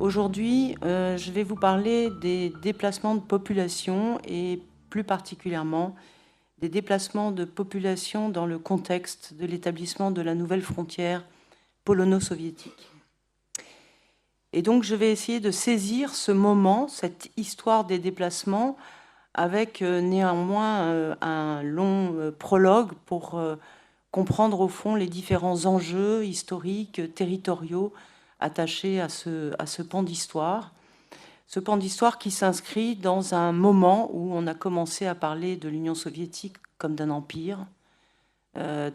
Aujourd'hui, je vais vous parler des déplacements de population et plus particulièrement des déplacements de population dans le contexte de l'établissement de la nouvelle frontière polono-soviétique. Et donc, je vais essayer de saisir ce moment, cette histoire des déplacements, avec néanmoins un long prologue pour comprendre au fond les différents enjeux historiques, territoriaux attachés à ce pan d'histoire. Ce pan d'histoire qui s'inscrit dans un moment où on a commencé à parler de l'Union soviétique comme d'un empire,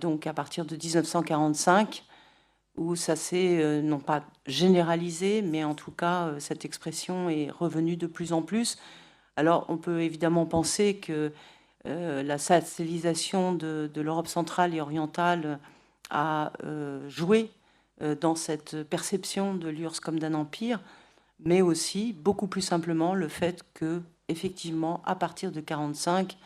donc à partir de 1945, où ça s'est non pas généralisé, mais en tout cas cette expression est revenue de plus en plus. Alors on peut évidemment penser que la satellisation de l'Europe centrale et orientale a joué dans cette perception de l'URSS comme d'un empire, mais aussi, beaucoup plus simplement, le fait que, effectivement, à partir de 1945,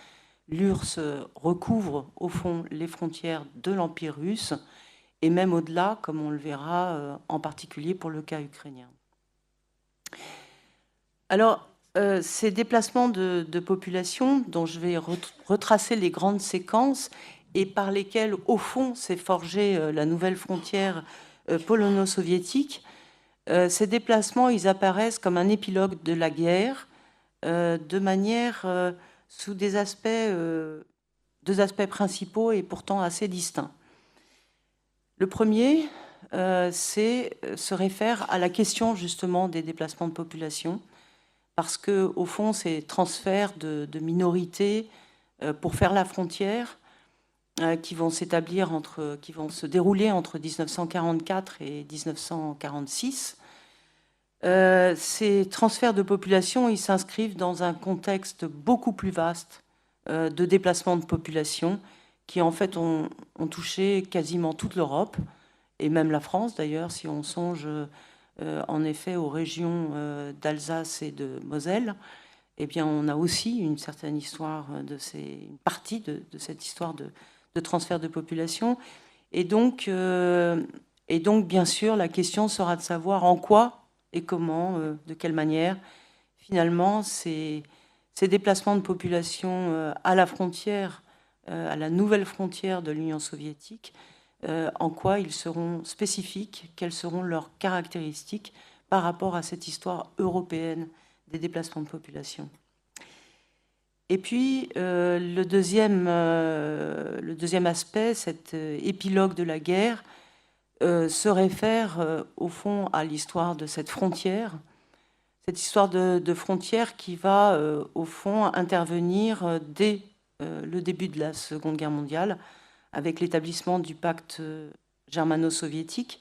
l'URSS recouvre, au fond, les frontières de l'Empire russe, et même au-delà, comme on le verra, en particulier pour le cas ukrainien. Alors, ces déplacements de population, dont je vais retracer les grandes séquences, et par lesquelles, au fond, s'est forgée la nouvelle frontière polono-soviétique, ces déplacements, ils apparaissent comme un épilogue de la guerre, de manière sous deux aspects principaux et pourtant assez distincts. Le premier, se réfère à la question justement des déplacements de population, parce que au fond, ces transferts de minorités pour faire la frontière, qui vont se dérouler entre 1944 et 1946. Ces transferts de population, ils s'inscrivent dans un contexte beaucoup plus vaste de déplacement de population qui en fait ont touché quasiment toute l'Europe et même la France d'ailleurs, si on songe en effet aux régions d'Alsace et de Moselle. Eh bien, on a aussi une certaine histoire une partie de cette histoire de transfert de population. Et donc, bien sûr, la question sera de savoir en quoi et comment, de quelle manière, finalement, ces déplacements de population à la frontière, à la nouvelle frontière de l'Union soviétique, en quoi ils seront spécifiques, quelles seront leurs caractéristiques par rapport à cette histoire européenne des déplacements de population. Et puis, le deuxième aspect, cet épilogue de la guerre, se réfère au fond à l'histoire de cette frontière, cette histoire de frontière qui va au fond intervenir dès le début de la Seconde Guerre mondiale, avec l'établissement du pacte germano-soviétique,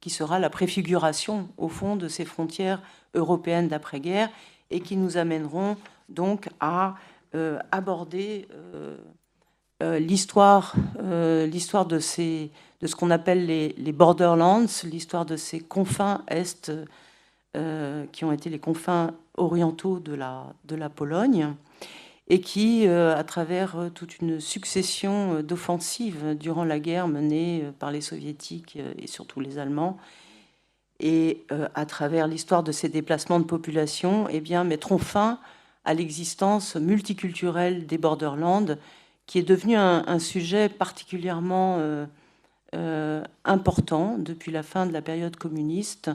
qui sera la préfiguration au fond de ces frontières européennes d'après-guerre et qui nous amèneront donc à aborder l'histoire de ce qu'on appelle les borderlands, l'histoire de ces confins est qui ont été les confins orientaux de la Pologne et qui, à travers toute une succession d'offensives durant la guerre menée par les soviétiques et surtout les Allemands, et à travers l'histoire de ces déplacements de population, eh bien, mettront fin à l'existence multiculturelle des borderlands, qui est devenu un sujet particulièrement important depuis la fin de la période communiste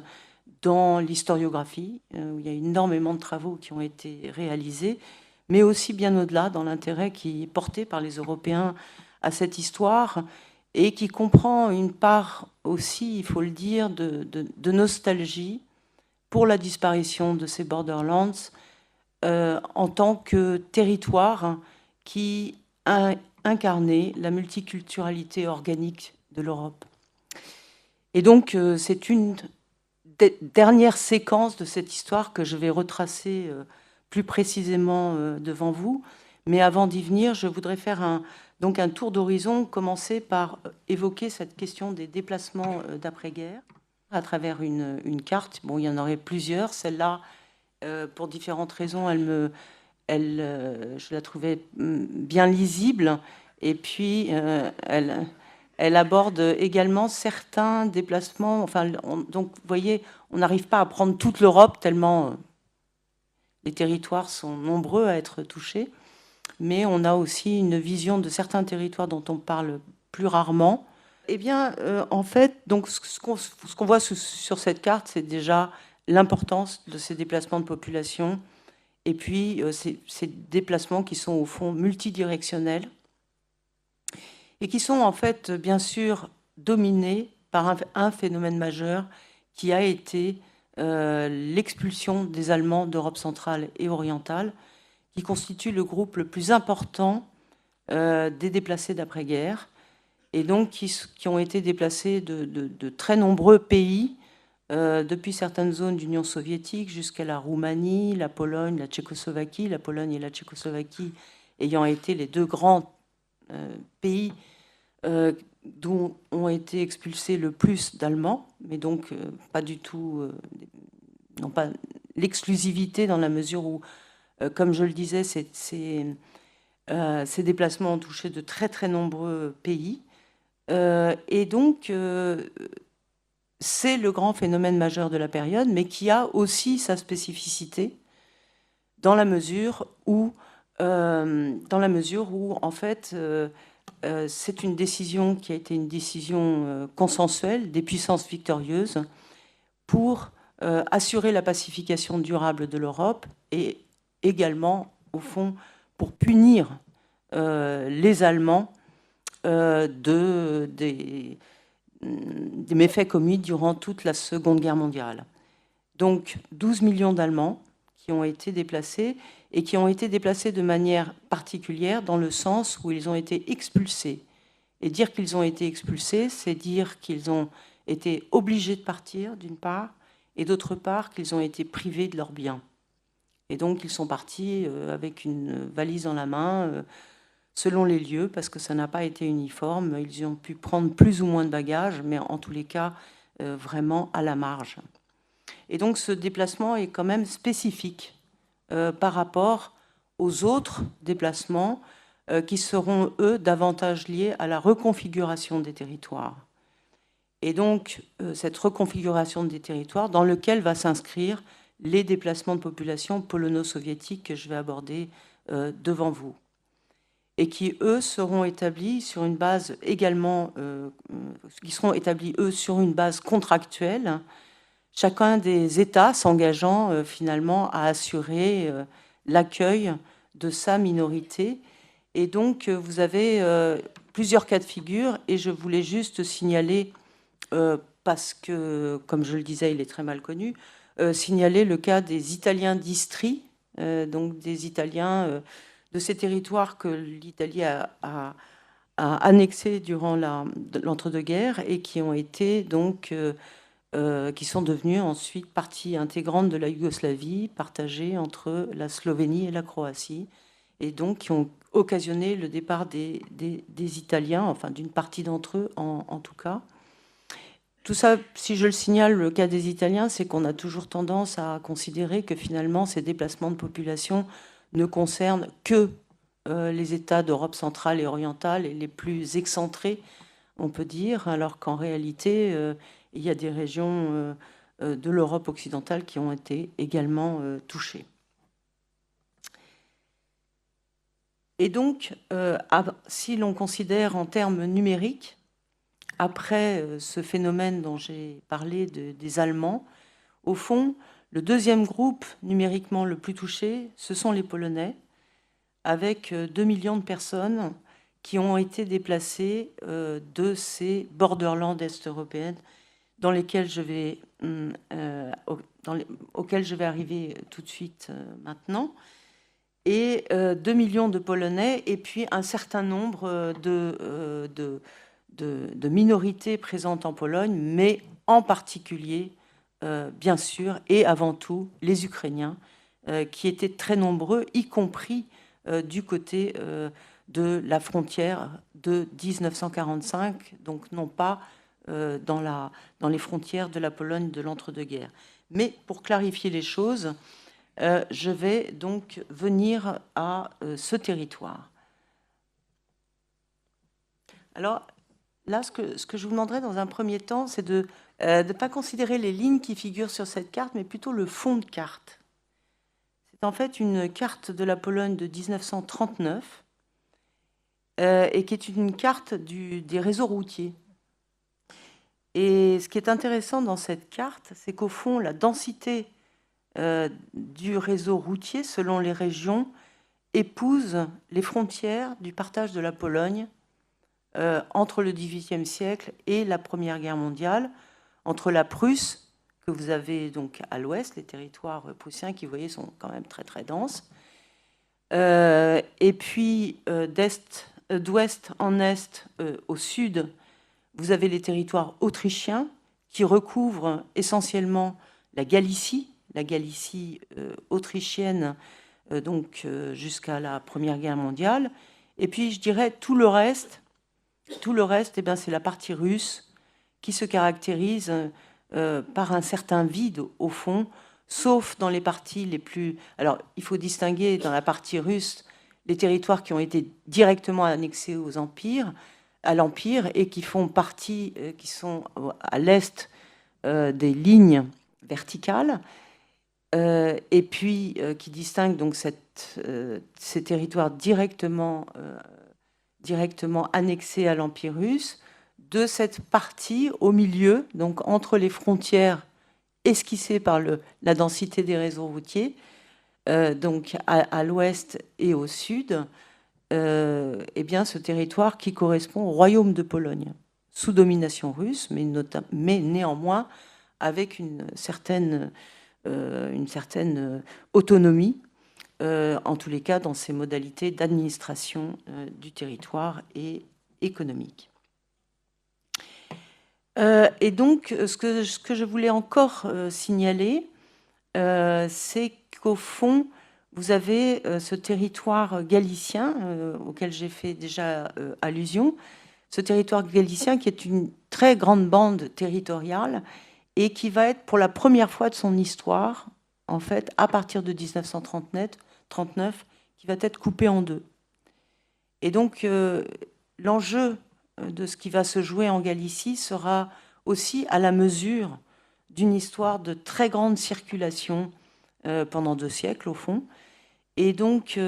dans l'historiographie, où il y a énormément de travaux qui ont été réalisés, mais aussi bien au-delà dans l'intérêt qui est porté par les Européens à cette histoire et qui comprend une part aussi, il faut le dire, de nostalgie pour la disparition de ces borderlands en tant que territoire qui a incarné la multiculturalité organique de l'Europe. Et donc, c'est une dernière séquence de cette histoire que je vais retracer plus précisément devant vous. Mais avant d'y venir, je voudrais faire donc un tour d'horizon, commencer par évoquer cette question des déplacements d'après-guerre à travers une carte. Bon, il y en aurait plusieurs. Celle-là, pour différentes raisons, je la trouvais bien lisible. Et puis, elle aborde également certains déplacements. Enfin, donc, vous voyez, on n'arrive pas à prendre toute l'Europe tellement les territoires sont nombreux à être touchés, mais on a aussi une vision de certains territoires dont on parle plus rarement. Eh bien, en fait, donc, ce qu'on voit sur cette carte, c'est déjà l'importance de ces déplacements de population, et puis ces déplacements qui sont au fond multidirectionnels, et qui sont en fait, bien sûr, dominés par un phénomène majeur qui a été l'expulsion des Allemands d'Europe centrale et orientale, qui constitue le groupe le plus important des déplacés d'après-guerre, et donc qui ont été déplacés de très nombreux pays, depuis certaines zones d'Union soviétique jusqu'à la Roumanie, la Pologne, la Tchécoslovaquie, la Pologne et la Tchécoslovaquie ayant été les deux grands pays d'où ont été expulsés le plus d'Allemands, mais donc pas du tout, non pas l'exclusivité dans la mesure où, comme je le disais, ces déplacements ont touché de très très nombreux pays. Et donc, c'est le grand phénomène majeur de la période, mais qui a aussi sa spécificité dans la mesure où en fait, c'est une décision qui a été une décision consensuelle des puissances victorieuses pour assurer la pacification durable de l'Europe et également, au fond, pour punir les Allemands des méfaits commis durant toute la Seconde Guerre mondiale. Donc 12 millions d'Allemands qui ont été déplacés et qui ont été déplacés de manière particulière dans le sens où ils ont été expulsés. Et dire qu'ils ont été expulsés, c'est dire qu'ils ont été obligés de partir, d'une part, et d'autre part, qu'ils ont été privés de leurs biens. Et donc, ils sont partis avec une valise dans la main, selon les lieux, parce que ça n'a pas été uniforme. Ils ont pu prendre plus ou moins de bagages, mais en tous les cas, vraiment à la marge. Et donc, ce déplacement est quand même spécifique par rapport aux autres déplacements qui seront, eux, davantage liés à la reconfiguration des territoires. Et donc, cette reconfiguration des territoires dans lequel va s'inscrire les déplacements de population polono-soviétiques que je vais aborder devant vous. Et qui, eux, seront établis sur une base également, qui seront établis, eux, sur une base contractuelle, chacun des États s'engageant finalement à assurer l'accueil de sa minorité. Et donc, vous avez plusieurs cas de figure, et je voulais juste signaler, parce que, comme je le disais, il est très mal connu, signaler le cas des Italiens d'Istrie, donc des Italiens de ces territoires que l'Italie a annexés durant l'entre-deux-guerres et qui ont été donc qui sont devenus ensuite partie intégrante de la Yougoslavie, partagée entre la Slovénie et la Croatie, et donc qui ont occasionné le départ des Italiens, enfin d'une partie d'entre eux en tout cas. Tout ça, si je le signale, le cas des Italiens, c'est qu'on a toujours tendance à considérer que finalement ces déplacements de population ne concernent que les États d'Europe centrale et orientale et les plus excentrés, on peut dire, alors qu'en réalité, il y a des régions de l'Europe occidentale qui ont été également touchées. Et donc, si l'on considère en termes numériques, après ce phénomène dont j'ai parlé des Allemands, au fond, le deuxième groupe numériquement le plus touché, ce sont les Polonais, avec 2 millions de personnes qui ont été déplacées de ces borderlands est-européennes dans lesquels auxquels je vais arriver tout de suite maintenant, et 2 millions de Polonais, et puis un certain nombre de minorités présentes en Pologne, mais en particulier, bien sûr, et avant tout, les Ukrainiens, qui étaient très nombreux, y compris du côté de la frontière de 1945, donc non pas dans les frontières de la Pologne de l'entre-deux-guerres. Mais pour clarifier les choses, je vais donc venir à ce territoire. Alors, là, ce que je vous demanderais dans un premier temps, c'est de ne pas considérer les lignes qui figurent sur cette carte, mais plutôt le fond de carte. C'est en fait une carte de la Pologne de 1939 et qui est une carte des réseaux routiers. Et ce qui est intéressant dans cette carte, c'est qu'au fond, la densité du réseau routier, selon les régions, épouse les frontières du partage de la Pologne entre le XVIIIe siècle et la Première Guerre mondiale, entre la Prusse, que vous avez donc à l'ouest, les territoires prussiens qui, vous voyez, sont quand même très très denses, et puis d'ouest en est au sud, vous avez les territoires autrichiens qui recouvrent essentiellement la Galicie autrichienne, donc jusqu'à la Première Guerre mondiale. Et puis, je dirais, tout le reste, eh bien, c'est la partie russe qui se caractérise par un certain vide, au fond, sauf dans les parties les plus... Alors, il faut distinguer dans la partie russe les territoires qui ont été directement annexés à l'Empire et qui font partie, qui sont à l'est des lignes verticales, et puis qui distinguent donc ces territoires directement annexés à l'Empire russe de cette partie au milieu, donc entre les frontières esquissées par la densité des réseaux routiers, donc à l'ouest et au sud, eh bien, ce territoire qui correspond au royaume de Pologne, sous domination russe, mais néanmoins avec une certaine autonomie, en tous les cas dans ses modalités d'administration du territoire et économique. Et donc, ce que je voulais encore signaler, c'est qu'au fond, vous avez ce territoire galicien auquel j'ai fait déjà allusion, ce territoire galicien qui est une très grande bande territoriale et qui va être pour la première fois de son histoire, en fait, à partir de 1939, qui va être coupé en deux. Et donc, l'enjeu de ce qui va se jouer en Galicie sera aussi à la mesure d'une histoire de très grande circulation pendant 2 siècles, au fond. Et donc,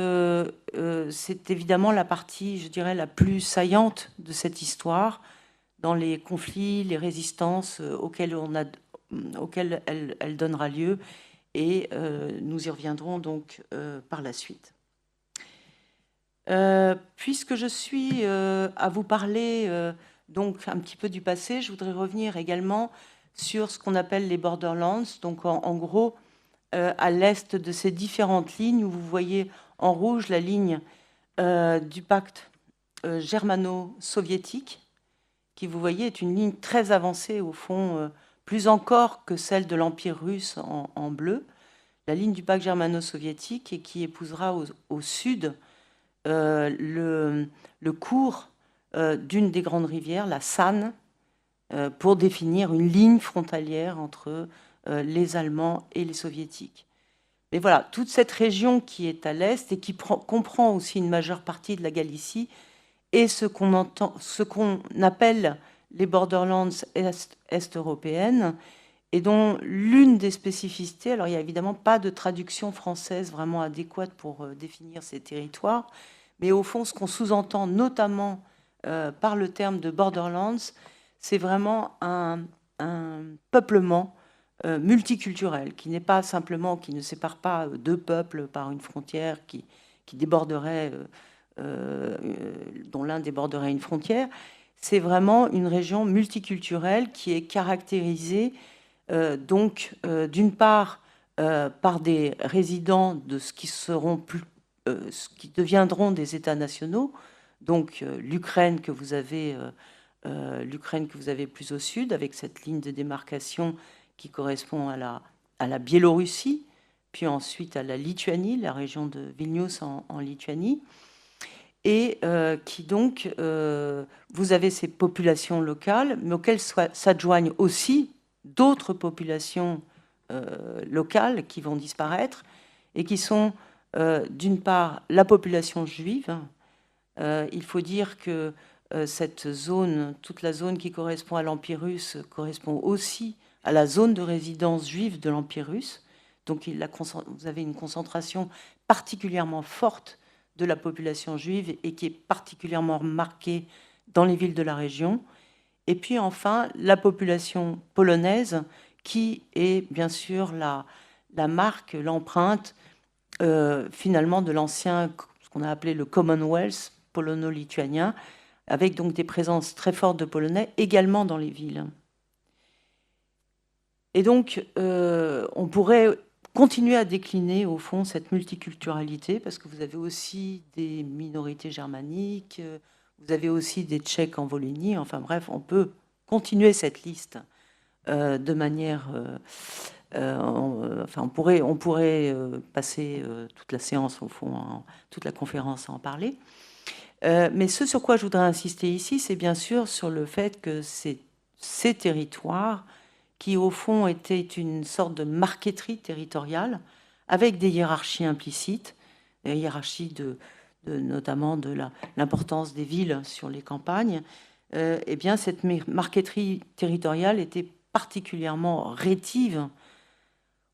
c'est évidemment la partie, je dirais, la plus saillante de cette histoire, dans les conflits, les résistances auxquelles elle donnera lieu. Et nous y reviendrons donc par la suite. Puisque je suis à vous parler donc un petit peu du passé, je voudrais revenir également sur ce qu'on appelle les borderlands, donc en gros à l'est de ces différentes lignes où vous voyez en rouge la ligne du pacte germano-soviétique, qui, vous voyez, est une ligne très avancée au fond, plus encore que celle de l'Empire russe en bleu, la ligne du pacte germano-soviétique, et qui épousera au sud le cours d'une des grandes rivières, la San, pour définir une ligne frontalière entre les Allemands et les Soviétiques. Mais voilà, toute cette région qui est à l'est et qui comprend aussi une majeure partie de la Galicie et ce qu'on appelle les borderlands est-européennes, et dont l'une des spécificités, alors il n'y a évidemment pas de traduction française vraiment adéquate pour définir ces territoires, mais au fond, ce qu'on sous-entend notamment par le terme de borderlands, c'est vraiment un peuplement multiculturel, qui n'est pas simplement, qui ne sépare pas deux peuples par une frontière qui déborderait, dont l'un déborderait une frontière. C'est vraiment une région multiculturelle qui est caractérisée donc d'une part par des résidents de ce qui deviendront des États nationaux, donc l'Ukraine que vous avez plus au sud, avec cette ligne de démarcation qui correspond à la Biélorussie, puis ensuite à la Lituanie, la région de Vilnius en Lituanie, et qui donc, vous avez ces populations locales, mais auxquelles s'adjoignent aussi d'autres populations locales qui vont disparaître, et qui sont d'une part la population juive. Il faut dire que cette zone, toute la zone qui correspond à l'Empire russe, correspond aussi à la zone de résidence juive de l'Empire russe. Donc vous avez une concentration particulièrement forte de la population juive et qui est particulièrement marquée dans les villes de la région. Et puis enfin, la population polonaise, qui est bien sûr la marque, l'empreinte finalement de l'ancien, ce qu'on a appelé le Commonwealth polono-lituanien, avec donc des présences très fortes de Polonais également dans les villes. Et donc, on pourrait continuer à décliner, au fond, cette multiculturalité, parce que vous avez aussi des minorités germaniques, vous avez aussi des Tchèques en Volhynie, enfin bref, on peut continuer cette liste de manière... enfin, on pourrait passer toute la séance, au fond, toute la conférence à en parler. Mais ce sur quoi je voudrais insister ici, c'est bien sûr sur le fait que ces territoires, qui au fond étaient une sorte de marqueterie territoriale, avec des hiérarchies implicites, des hiérarchies notamment de l'importance des villes sur les campagnes, eh bien cette marqueterie territoriale était particulièrement rétive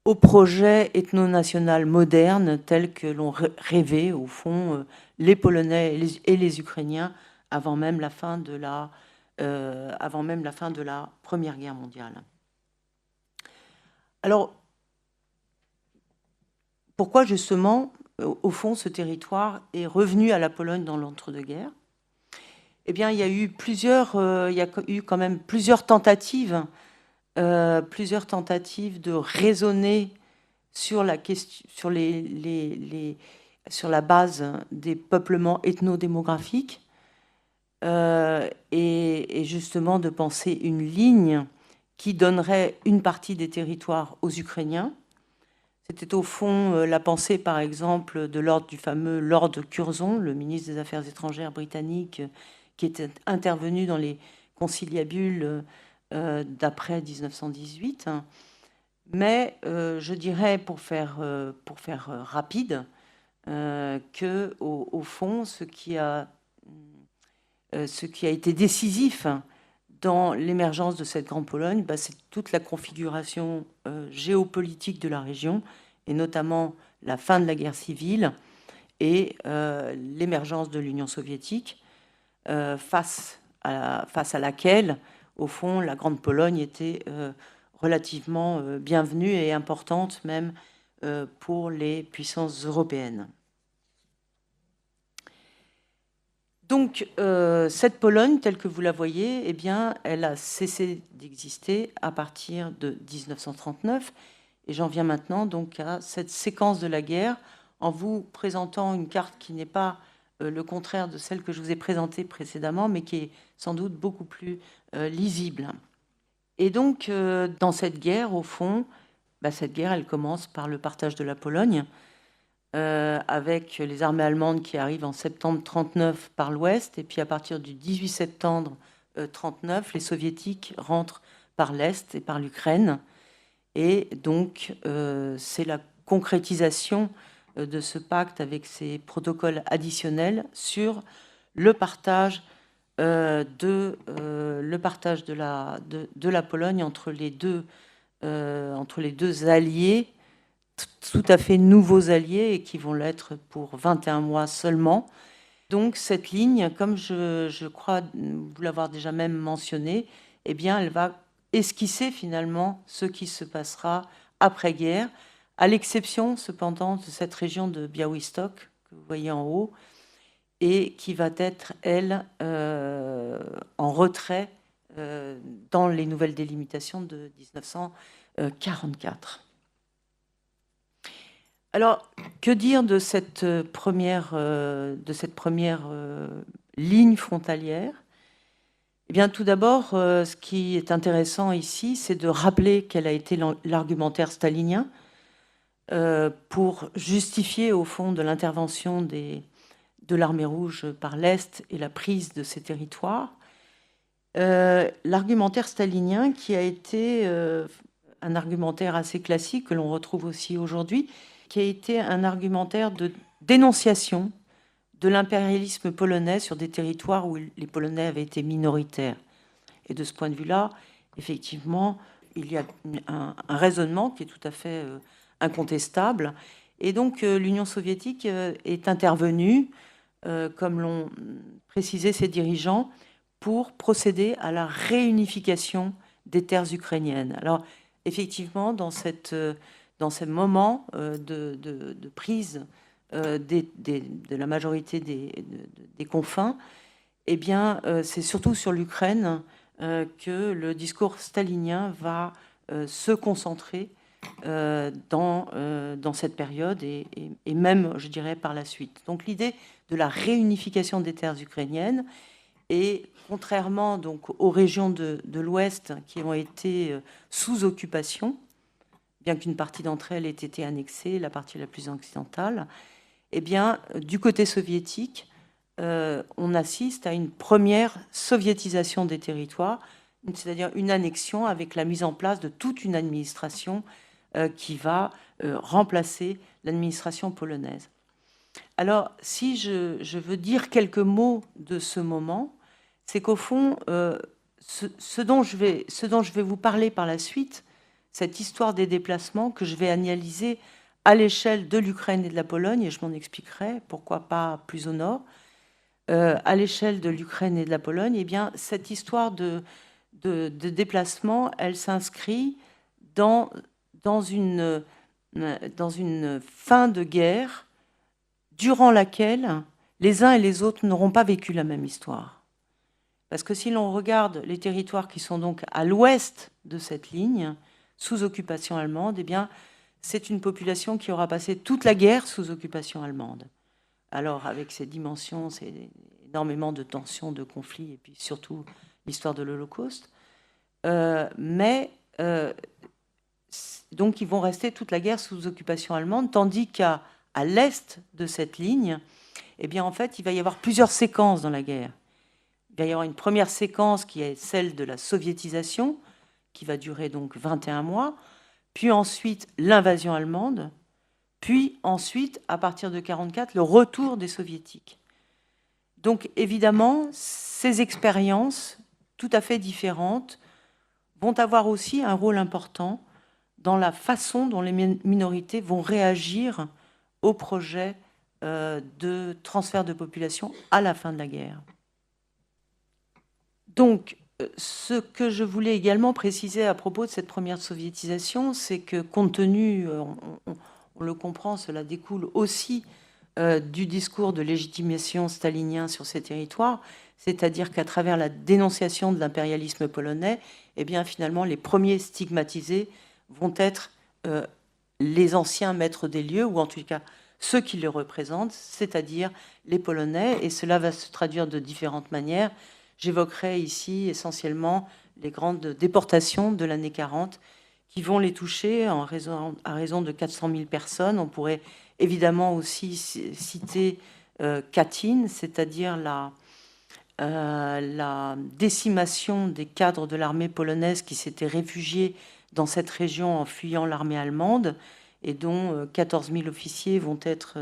au projet ethno-national moderne tel que l'ont rêvé, au fond, les Polonais et les Ukrainiens avant même la fin de la Première Guerre mondiale. Alors, pourquoi justement, au fond, ce territoire est revenu à la Pologne dans l'entre-deux-guerres? Eh bien, il y a eu quand même plusieurs tentatives de raisonner sur la question, sur la base des peuplements ethnodémographiques et justement de penser une ligne qui donnerait une partie des territoires aux Ukrainiens. C'était au fond la pensée, par exemple, du fameux Lord Curzon, le ministre des Affaires étrangères britannique, qui était intervenu dans les conciliabules d'après 1918. Mais je dirais, pour faire rapide, que au fond, ce qui a été décisif dans l'émergence de cette Grande Pologne, c'est toute la configuration géopolitique de la région, et notamment la fin de la guerre civile et l'émergence de l'Union soviétique, face à laquelle, au fond, la Grande Pologne était relativement bienvenue et importante même pour les puissances européennes. Donc, cette Pologne, telle que vous la voyez, eh bien, elle a cessé d'exister à partir de 1939. Et j'en viens maintenant donc à cette séquence de la guerre, en vous présentant une carte qui n'est pas le contraire de celle que je vous ai présentée précédemment, mais qui est sans doute beaucoup plus lisible. Et donc, dans cette guerre, au fond, cette guerre, elle commence par le partage de la Pologne, avec les armées allemandes qui arrivent en septembre 1939 par l'ouest, et puis à partir du 18 septembre 1939, les soviétiques rentrent par l'est et par l'Ukraine. Et donc, c'est la concrétisation de ce pacte avec ces protocoles additionnels sur le partage de la Pologne entre les deux alliés, tout à fait nouveaux alliés, et qui vont l'être pour 21 mois seulement. Donc cette ligne, comme je crois vous l'avoir déjà même mentionné, eh bien, elle va esquisser finalement ce qui se passera après-guerre, à l'exception cependant de cette région de Białystok que vous voyez en haut, et qui va être, elle, en retrait dans les nouvelles délimitations de 1944. Alors, que dire de cette première ligne frontalière? Eh bien, tout d'abord, ce qui est intéressant ici, c'est de rappeler quel a été l'argumentaire stalinien pour justifier, au fond, de l'intervention de l'armée rouge par l'Est et la prise de ces territoires. L'argumentaire stalinien, qui a été un argumentaire assez classique, que l'on retrouve aussi aujourd'hui, qui a été un argumentaire de dénonciation de l'impérialisme polonais sur des territoires où les Polonais avaient été minoritaires. Et de ce point de vue-là, effectivement, il y a un raisonnement qui est tout à fait incontestable. Et donc, l'Union soviétique est intervenue, comme l'ont précisé ses dirigeants, pour procéder à la réunification des terres ukrainiennes. Alors, effectivement, dans ce moment de prise de la majorité des confins, eh bien, c'est surtout sur l'Ukraine que le discours stalinien va se concentrer dans cette période et même, je dirais, par la suite. Donc l'idée de la réunification des terres ukrainiennes, et contrairement donc aux régions de l'Ouest qui ont été sous occupation, bien qu'une partie d'entre elles ait été annexée, la partie la plus occidentale, eh bien, du côté soviétique, on assiste à une première soviétisation des territoires, c'est-à-dire une annexion avec la mise en place de toute une administration qui va remplacer l'administration polonaise. Alors, si je veux dire quelques mots de ce moment, c'est qu'au fond, ce dont je vais vous parler par la suite, cette histoire des déplacements que je vais analyser à l'échelle de l'Ukraine et de la Pologne, et je m'en expliquerai, pourquoi pas plus au nord, à l'échelle de l'Ukraine et de la Pologne, eh bien, cette histoire de déplacement, elle s'inscrit dans une fin de guerre durant laquelle les uns et les autres n'auront pas vécu la même histoire. Parce que si l'on regarde les territoires qui sont donc à l'ouest de cette ligne, sous occupation allemande, eh bien, c'est une population qui aura passé toute la guerre sous occupation allemande. Alors, avec ces dimensions, c'est énormément de tensions, de conflits, et puis surtout l'histoire de l'Holocauste. Donc, ils vont rester toute la guerre sous occupation allemande, tandis qu'à l'est de cette ligne, eh bien, en fait, il va y avoir plusieurs séquences dans la guerre. Il va y avoir une première séquence qui est celle de la soviétisation, qui va durer donc 21 mois, puis ensuite l'invasion allemande, puis ensuite, à partir de 1944, le retour des soviétiques. Donc évidemment, ces expériences tout à fait différentes vont avoir aussi un rôle important dans la façon dont les minorités vont réagir au projet de transfert de population à la fin de la guerre. Donc, ce que je voulais également préciser à propos de cette première soviétisation, c'est que compte tenu, on le comprend, cela découle aussi du discours de légitimation stalinien sur ces territoires, c'est-à-dire qu'à travers la dénonciation de l'impérialisme polonais, eh bien, finalement, les premiers stigmatisés vont être les anciens maîtres des lieux, ou en tout cas ceux qui les représentent, c'est-à-dire les Polonais, et cela va se traduire de différentes manières. J'évoquerai ici essentiellement les grandes déportations de l'année 40 qui vont les toucher à raison de 400 000 personnes. On pourrait évidemment aussi citer Katyn, c'est-à-dire la décimation des cadres de l'armée polonaise qui s'étaient réfugiés dans cette région en fuyant l'armée allemande et dont 14 000 officiers vont être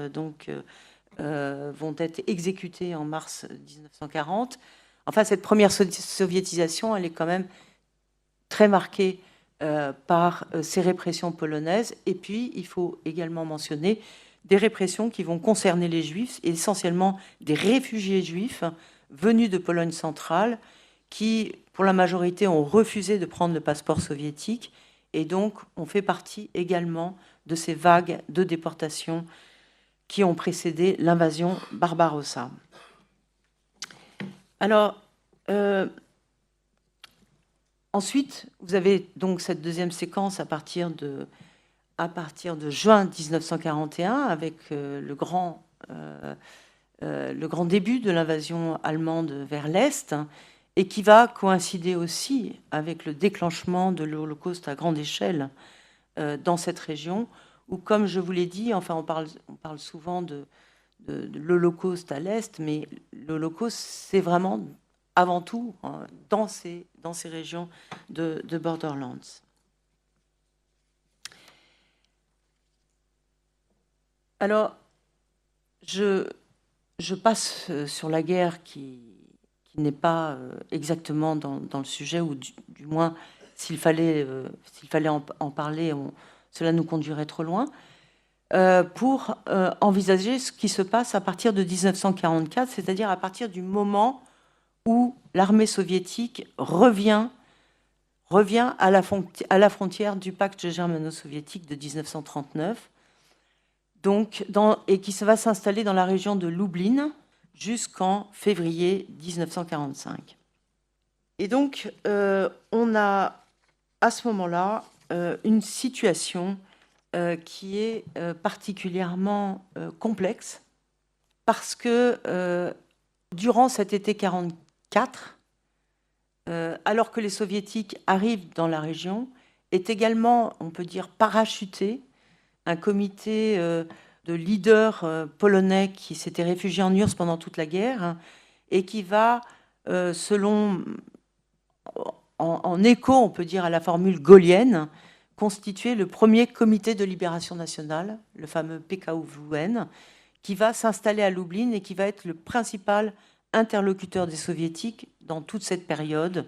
exécutés en mars 1940. Enfin, cette première soviétisation, elle est quand même très marquée par ces répressions polonaises. Et puis, il faut également mentionner des répressions qui vont concerner les Juifs, et essentiellement des réfugiés juifs venus de Pologne centrale, qui, pour la majorité, ont refusé de prendre le passeport soviétique, et donc on fait partie également de ces vagues de déportation qui ont précédé l'invasion Barbarossa. Alors, ensuite, vous avez donc cette deuxième séquence à partir de juin 1941, avec le grand début de l'invasion allemande vers l'Est, et qui va coïncider aussi avec le déclenchement de l'Holocauste à grande échelle dans cette région, où, comme je vous l'ai dit, enfin, on parle souvent de l'Holocauste à l'Est, mais l'Holocauste, c'est vraiment avant tout dans ces régions de Borderlands. Alors, je Je passe sur la guerre qui n'est pas exactement dans le sujet, ou du moins, s'il fallait en parler, cela nous conduirait trop loin, pour envisager ce qui se passe à partir de 1944, c'est-à-dire à partir du moment où l'armée soviétique revient à la frontière du pacte germano-soviétique de 1939, donc et qui va s'installer dans la région de Lublin jusqu'en février 1945. Et donc, on a à ce moment-là une situation qui est particulièrement complexe, parce que durant cet été 1944, alors que les soviétiques arrivent dans la région, est également, on peut dire, parachuté un comité de leaders polonais qui s'étaient réfugiés en URSS pendant toute la guerre, hein, et qui va, en écho, on peut dire, à la formule gaullienne, constituer le premier comité de libération nationale, le fameux PKUWN, qui va s'installer à Lublin et qui va être le principal interlocuteur des soviétiques dans toute cette période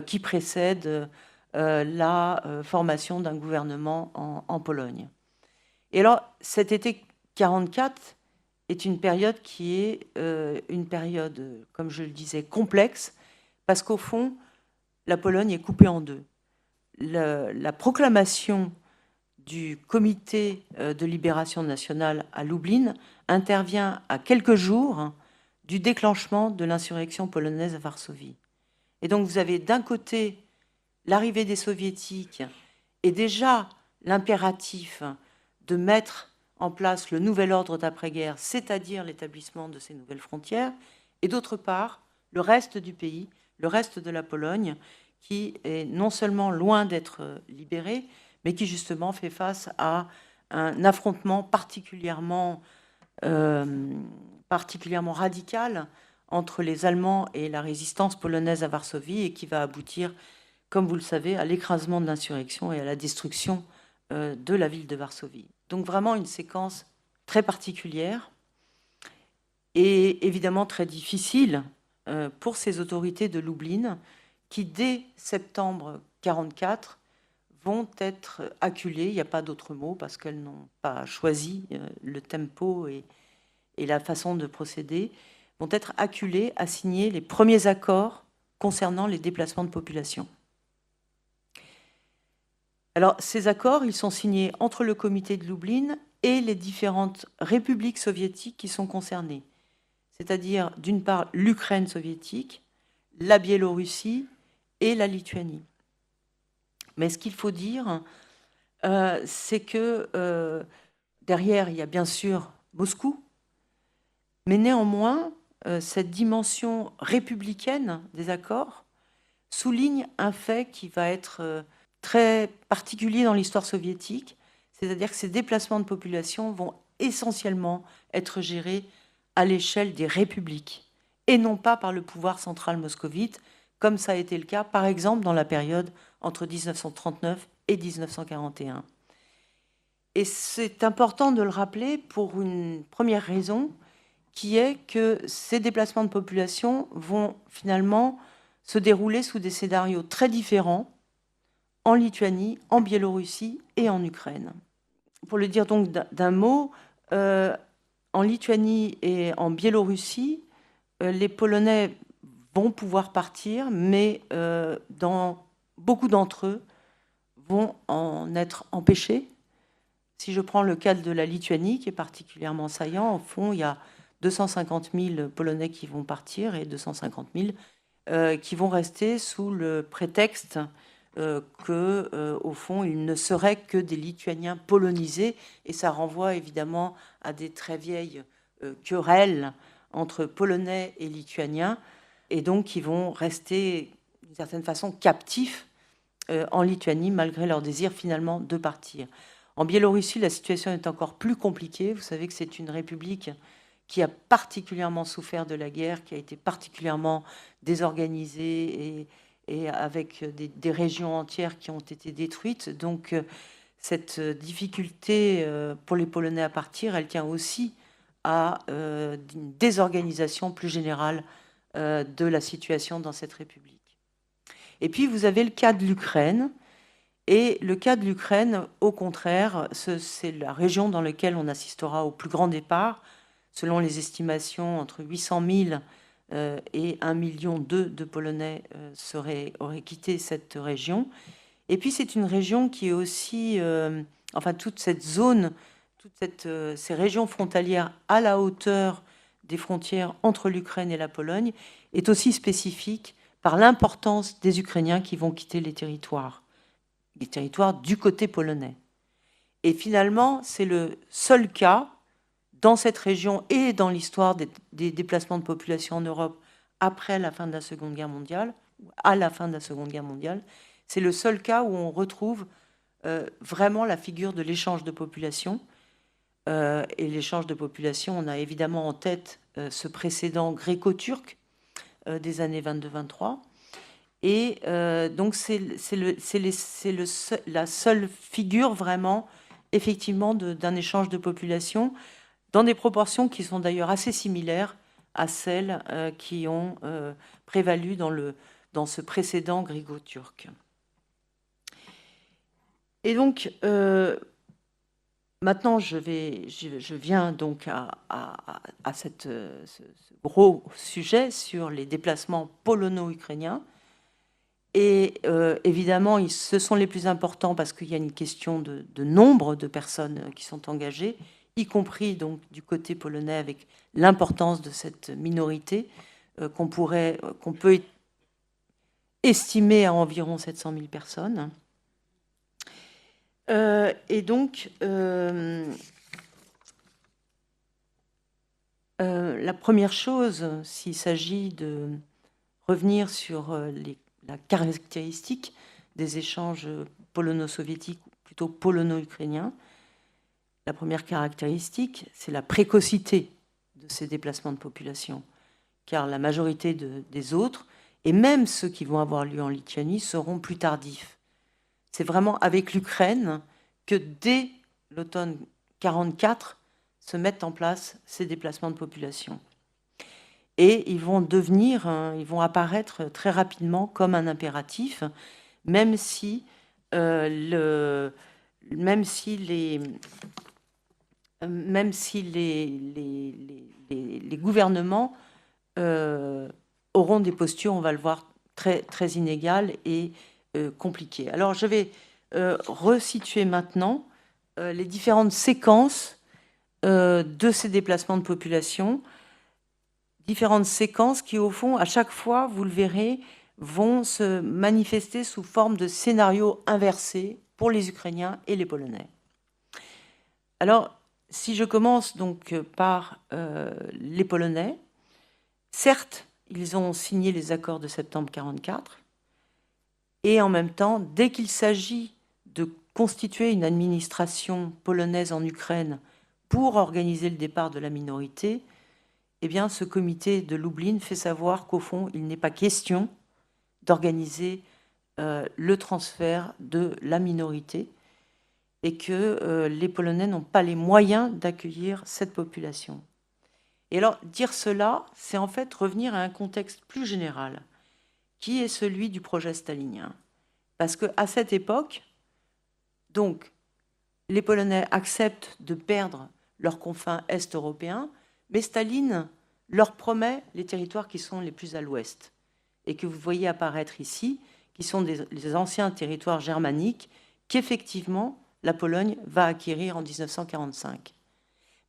qui précède la formation d'un gouvernement en Pologne. Et alors, cet été 1944 est une période qui est une période, comme je le disais, complexe, parce qu'au fond, la Pologne est coupée en deux. La proclamation du comité de libération nationale à Lublin intervient à quelques jours du déclenchement de l'insurrection polonaise à Varsovie. Et donc vous avez d'un côté l'arrivée des soviétiques et déjà l'impératif de mettre en place le nouvel ordre d'après-guerre, c'est-à-dire l'établissement de ces nouvelles frontières, et d'autre part le reste du pays, le reste de la Pologne, qui est non seulement loin d'être libéré, mais qui justement fait face à un affrontement particulièrement radical entre les Allemands et la résistance polonaise à Varsovie, et qui va aboutir, comme vous le savez, à l'écrasement de l'insurrection et à la destruction de la ville de Varsovie. Donc vraiment une séquence très particulière et évidemment très difficile pour ces autorités de Lublin, qui dès septembre 1944 vont être acculées, il n'y a pas d'autre mot, parce qu'elles n'ont pas choisi le tempo et la façon de procéder, vont être acculées à signer les premiers accords concernant les déplacements de population. Alors, ces accords, ils sont signés entre le comité de Lublin et les différentes républiques soviétiques qui sont concernées, c'est-à-dire, d'une part, l'Ukraine soviétique, la Biélorussie et la Lituanie. Mais ce qu'il faut dire, c'est que derrière, il y a bien sûr Moscou, mais néanmoins, cette dimension républicaine des accords souligne un fait qui va être très particulier dans l'histoire soviétique, c'est-à-dire que ces déplacements de population vont essentiellement être gérés à l'échelle des républiques et non pas par le pouvoir central moscovite, comme ça a été le cas, par exemple, dans la période entre 1939 et 1941. Et c'est important de le rappeler pour une première raison, qui est que ces déplacements de population vont finalement se dérouler sous des scénarios très différents en Lituanie, en Biélorussie et en Ukraine. Pour le dire donc d'un mot, en Lituanie et en Biélorussie, les Polonais vont pouvoir partir, mais beaucoup d'entre eux vont en être empêchés. Si je prends le cas de la Lituanie, qui est particulièrement saillant, au fond, il y a 250 000 Polonais qui vont partir et 250 000 qui vont rester sous le prétexte que, au fond, ils ne seraient que des Lituaniens polonisés. Et ça renvoie évidemment à des très vieilles querelles entre Polonais et Lituaniens, et donc qui vont rester, d'une certaine façon, captifs en Lituanie, malgré leur désir finalement de partir. En Biélorussie, la situation est encore plus compliquée. Vous savez que c'est une république qui a particulièrement souffert de la guerre, qui a été particulièrement désorganisée et avec des régions entières qui ont été détruites. Donc cette difficulté pour les Polonais à partir, elle tient aussi à une désorganisation plus générale de la situation dans cette République. Et puis vous avez le cas de l'Ukraine. Et le cas de l'Ukraine, au contraire, c'est la région dans laquelle on assistera au plus grand départ. Selon les estimations, entre 800 000 et 1,2 million de Polonais auraient quitté cette région. Et puis c'est une région qui est aussi, enfin toute cette zone, ces régions frontalières à la hauteur des frontières entre l'Ukraine et la Pologne, est aussi spécifique par l'importance des Ukrainiens qui vont quitter les territoires du côté polonais. Et finalement, c'est le seul cas dans cette région et dans l'histoire des déplacements de population en Europe après la fin de la Seconde Guerre mondiale, à la fin de la Seconde Guerre mondiale, c'est le seul cas où on retrouve vraiment la figure de l'échange de population. Et l'échange de population, on a évidemment en tête ce précédent gréco-turc des années 22-23. Et donc c'est la seule figure vraiment, effectivement, d'un échange de population dans des proportions qui sont d'ailleurs assez similaires à celles qui ont prévalu dans ce précédent gréco-turc. Et donc, maintenant, je viens donc à ce gros sujet sur les déplacements polono-ukrainiens. Et évidemment, ce sont les plus importants parce qu'il y a une question de nombre de personnes qui sont engagées, y compris donc du côté polonais avec l'importance de cette minorité qu'on peut estimer à environ 700 000 personnes. Et donc, la première chose, s'il s'agit de revenir sur la caractéristique des échanges polono-soviétiques, ou plutôt polono-ukrainiens, la première caractéristique, c'est la précocité de ces déplacements de population, car la majorité des autres, et même ceux qui vont avoir lieu en Lituanie, seront plus tardifs. C'est vraiment avec l'Ukraine que dès l'automne 1944 se mettent en place ces déplacements de population. Et ils vont apparaître très rapidement comme un impératif, même si les gouvernements auront des postures, on va le voir, très, très inégales et compliquées. Alors je vais resituer maintenant les différentes séquences de ces déplacements de population, différentes séquences qui, au fond, à chaque fois, vous le verrez, vont se manifester sous forme de scénarios inversés pour les Ukrainiens et les Polonais. Alors, si je commence donc par les Polonais, certes, ils ont signé les accords de septembre 1944, et en même temps, dès qu'il s'agit de constituer une administration polonaise en Ukraine pour organiser le départ de la minorité, eh bien, ce comité de Lublin fait savoir qu'au fond, il n'est pas question d'organiser le transfert de la minorité et que les Polonais n'ont pas les moyens d'accueillir cette population. Et alors, dire cela, c'est en fait revenir à un contexte plus général, qui est celui du projet stalinien. Parce qu'à cette époque, donc, les Polonais acceptent de perdre leurs confins est-européens, mais Staline leur promet les territoires qui sont les plus à l'ouest et que vous voyez apparaître ici, qui sont les anciens territoires germaniques qu'effectivement la Pologne va acquérir en 1945.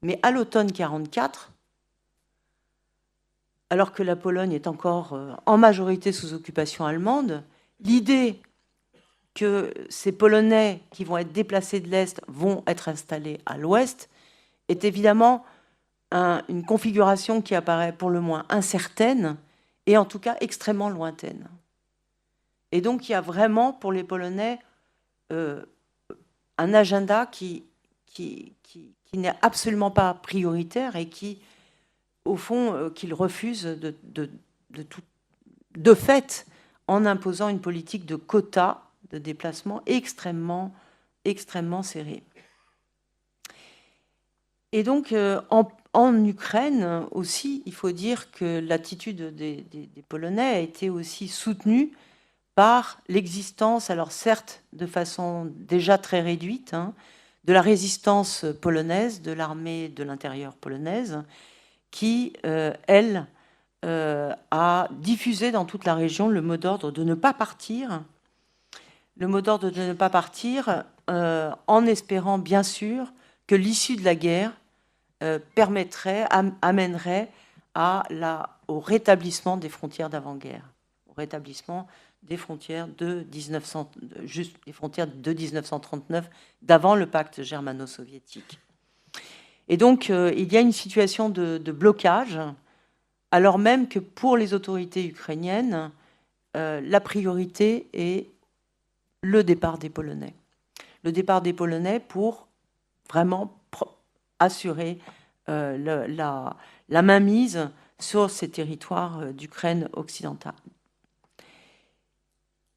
Mais à l'automne 1944, alors que la Pologne est encore en majorité sous occupation allemande, l'idée que ces Polonais qui vont être déplacés de l'Est vont être installés à l'Ouest est évidemment une configuration qui apparaît pour le moins incertaine et en tout cas extrêmement lointaine. Et donc il y a vraiment pour les Polonais un agenda qui n'est absolument pas prioritaire et qui, au fond, qu'ils refusent de fait en imposant une politique de quotas de déplacement extrêmement serrée. Et donc, en Ukraine aussi, il faut dire que l'attitude des Polonais a été aussi soutenue par l'existence, alors certes de façon déjà très réduite, de la résistance polonaise, de l'armée de l'intérieur polonaise, qui, elle, a diffusé dans toute la région le mot d'ordre de ne pas partir, en espérant bien sûr que l'issue de la guerre amènerait au rétablissement des frontières d'avant-guerre, au rétablissement des frontières de 1939, d'avant le pacte germano-soviétique. Et donc, il y a une situation de blocage, alors même que pour les autorités ukrainiennes, la priorité est le départ des Polonais. Le départ des Polonais pour vraiment assurer la mainmise sur ces territoires d'Ukraine occidentale.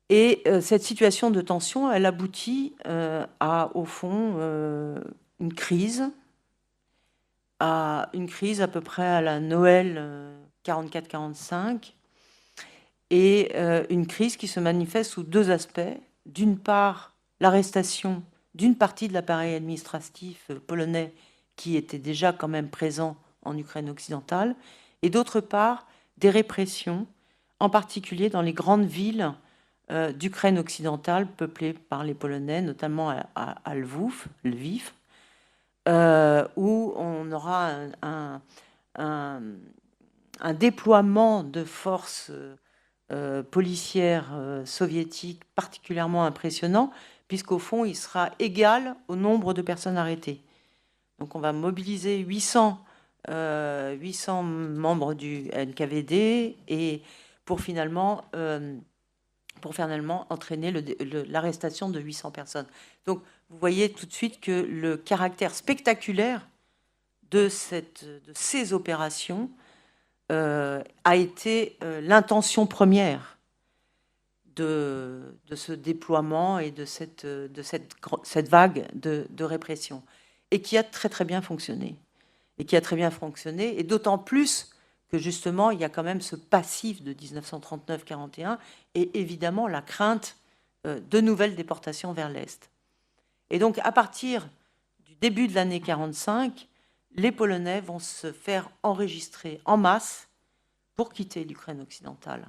Et cette situation de tension, elle aboutit à, au fond, une crise à peu près à la Noël 44-45, et une crise qui se manifeste sous deux aspects. D'une part, l'arrestation d'une partie de l'appareil administratif polonais qui était déjà quand même présent en Ukraine occidentale, et d'autre part, des répressions, en particulier dans les grandes villes d'Ukraine occidentale peuplées par les Polonais, notamment à Lviv, où on aura un déploiement de forces policières soviétiques particulièrement impressionnant, puisqu'au fond, il sera égal au nombre de personnes arrêtées. Donc on va mobiliser 800 membres du NKVD et pour finalement entraîner l'arrestation de 800 personnes. Donc vous voyez tout de suite que le caractère spectaculaire de ces opérations a été l'intention première de ce déploiement et de cette vague de répression, et qui a très très bien fonctionné. Et d'autant plus que justement, il y a quand même ce passif de 1939-41 et évidemment la crainte de nouvelles déportations vers l'Est. Et donc, à partir du début de l'année 45, les Polonais vont se faire enregistrer en masse pour quitter l'Ukraine occidentale.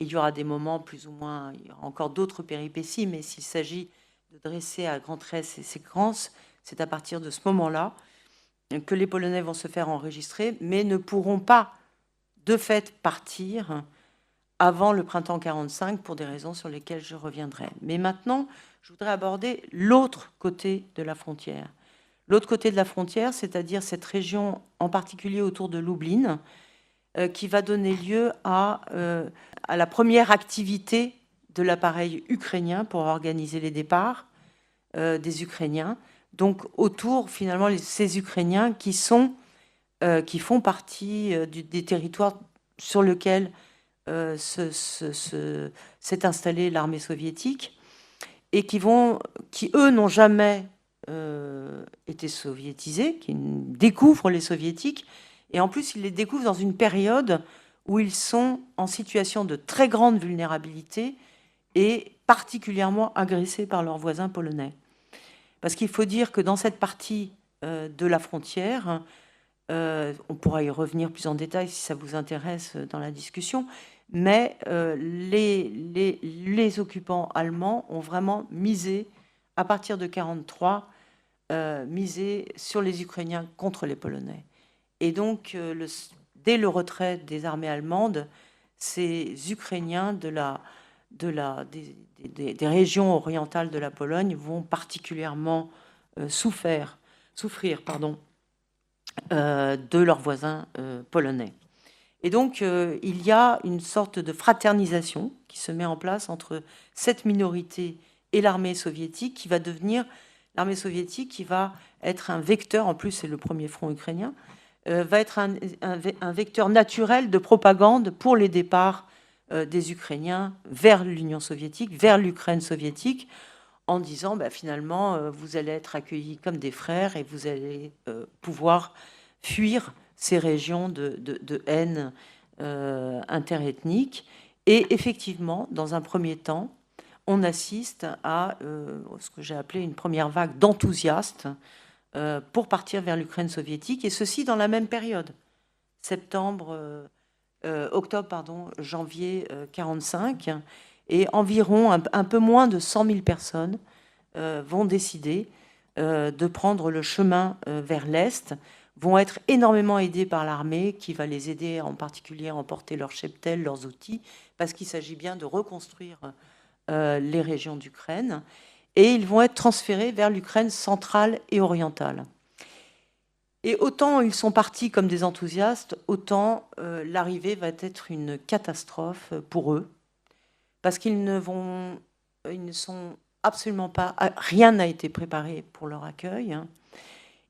Il y aura des moments plus ou moins, il y aura encore d'autres péripéties, mais s'il s'agit de dresser à grands traits ces séquences, c'est à partir de ce moment-là que les Polonais vont se faire enregistrer, mais ne pourront pas, de fait, partir avant le printemps 45 pour des raisons sur lesquelles je reviendrai. Mais maintenant, je voudrais aborder l'autre côté de la frontière. L'autre côté de la frontière, c'est-à-dire cette région, en particulier autour de Lublin, qui va donner lieu à la première activité de l'appareil ukrainien pour organiser les départs des Ukrainiens. Donc autour, finalement, ces Ukrainiens qui font partie des territoires sur lesquels s'est installée l'armée soviétique et qui, eux, n'ont jamais été soviétisés, qui découvrent les soviétiques. Et en plus, ils les découvrent dans une période où ils sont en situation de très grande vulnérabilité et particulièrement agressés par leurs voisins polonais. Parce qu'il faut dire que dans cette partie de la frontière, on pourra y revenir plus en détail si ça vous intéresse dans la discussion, mais les occupants allemands ont vraiment misé, à partir de 1943, misé sur les Ukrainiens contre les Polonais. Et donc, dès le retrait des armées allemandes, ces Ukrainiens des régions orientales de la Pologne vont particulièrement souffrir de leurs voisins polonais. Et donc, il y a une sorte de fraternisation qui se met en place entre cette minorité et l'armée soviétique, qui va devenir l'armée soviétique, qui va être un vecteur, en plus c'est le premier front ukrainien, va être un vecteur naturel de propagande pour les départs des Ukrainiens vers l'Union soviétique, vers l'Ukraine soviétique, en disant finalement vous allez être accueillis comme des frères et vous allez pouvoir fuir ces régions de haine interethnique. Et effectivement, dans un premier temps, on assiste à ce que j'ai appelé une première vague d'enthousiastes pour partir vers l'Ukraine soviétique, et ceci dans la même période, janvier 45, et environ un peu moins de 100 000 personnes vont décider de prendre le chemin vers l'Est, vont être énormément aidés par l'armée, qui va les aider en particulier à emporter leurs cheptels, leurs outils, parce qu'il s'agit bien de reconstruire les régions d'Ukraine, et ils vont être transférés vers l'Ukraine centrale et orientale. Et autant ils sont partis comme des enthousiastes, autant l'arrivée va être une catastrophe pour eux, parce qu'ils ne sont absolument pas... Rien n'a été préparé pour leur accueil.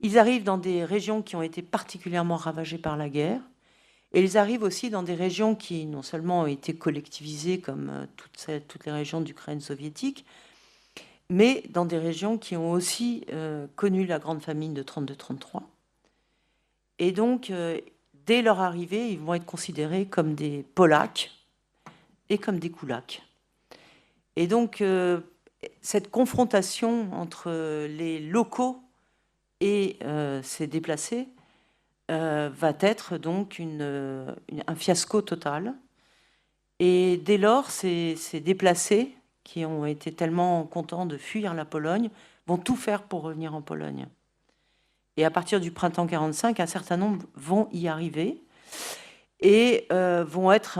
Ils arrivent dans des régions qui ont été particulièrement ravagées par la guerre, et ils arrivent aussi dans des régions qui non seulement ont été collectivisées comme toutes les régions d'Ukraine soviétique, mais dans des régions qui ont aussi connu la grande famine de 32-33. Et donc, dès leur arrivée, ils vont être considérés comme des Polacs et comme des Koulaks. Et donc, cette confrontation entre les locaux et ces déplacés va être donc un fiasco total. Et dès lors, ces déplacés, qui ont été tellement contents de fuir la Pologne, vont tout faire pour revenir en Pologne. Et à partir du printemps 45, un certain nombre vont y arriver et vont être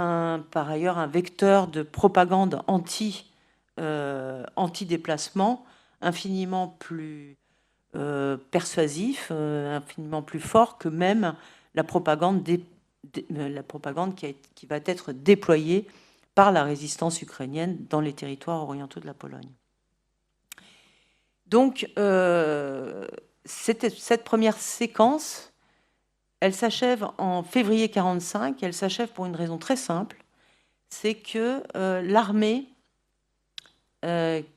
par ailleurs un vecteur de propagande anti-déplacement infiniment plus persuasif, infiniment plus fort que même la propagande qui va être déployée par la résistance ukrainienne dans les territoires orientaux de la Pologne. Donc, cette première séquence, elle s'achève en février 1945. Elle s'achève pour une raison très simple, c'est que l'armée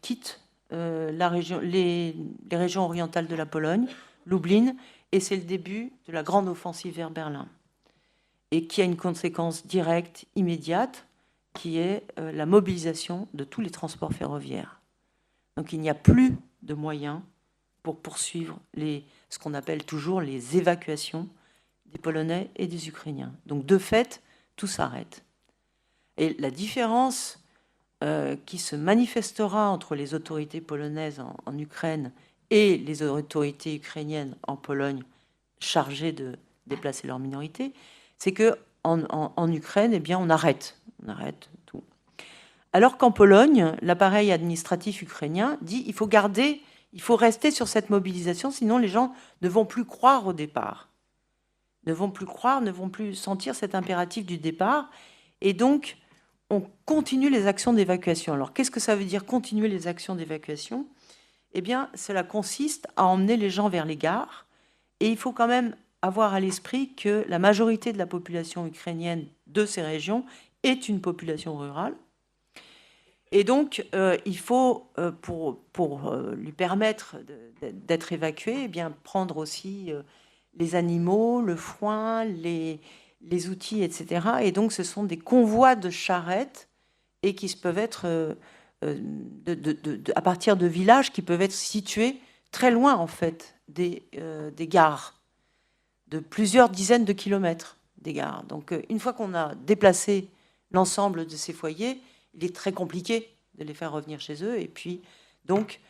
quitte les régions orientales de la Pologne, Lublin, et c'est le début de la grande offensive vers Berlin, et qui a une conséquence directe, immédiate, qui est la mobilisation de tous les transports ferroviaires. Donc il n'y a plus de moyens pour poursuivre ce qu'on appelle toujours les évacuations des Polonais et des Ukrainiens. Donc de fait, tout s'arrête. Et la différence qui se manifestera entre les autorités polonaises en Ukraine et les autorités ukrainiennes en Pologne chargées de déplacer leurs minorités, c'est qu'en Ukraine, eh bien, on arrête tout. Alors qu'en Pologne, l'appareil administratif ukrainien dit il faut rester sur cette mobilisation, sinon les gens ne vont plus croire au départ, ne vont plus sentir cet impératif du départ, et donc on continue les actions d'évacuation. Alors qu'est-ce que ça veut dire continuer les actions d'évacuation? Eh bien, cela consiste à emmener les gens vers les gares, et il faut quand même avoir à l'esprit que la majorité de la population ukrainienne de ces régions est une population rurale. Et donc, il faut, pour lui permettre d'être évacué, eh bien, prendre aussi les animaux, le foin, les outils, etc. Et donc, ce sont des convois de charrettes et qui peuvent être à partir de villages qui peuvent être situés très loin, en fait, des gares, de plusieurs dizaines de kilomètres des gares. Donc, une fois qu'on a déplacé l'ensemble de ces foyers, il est très compliqué de les faire revenir chez eux. Et puis, donc,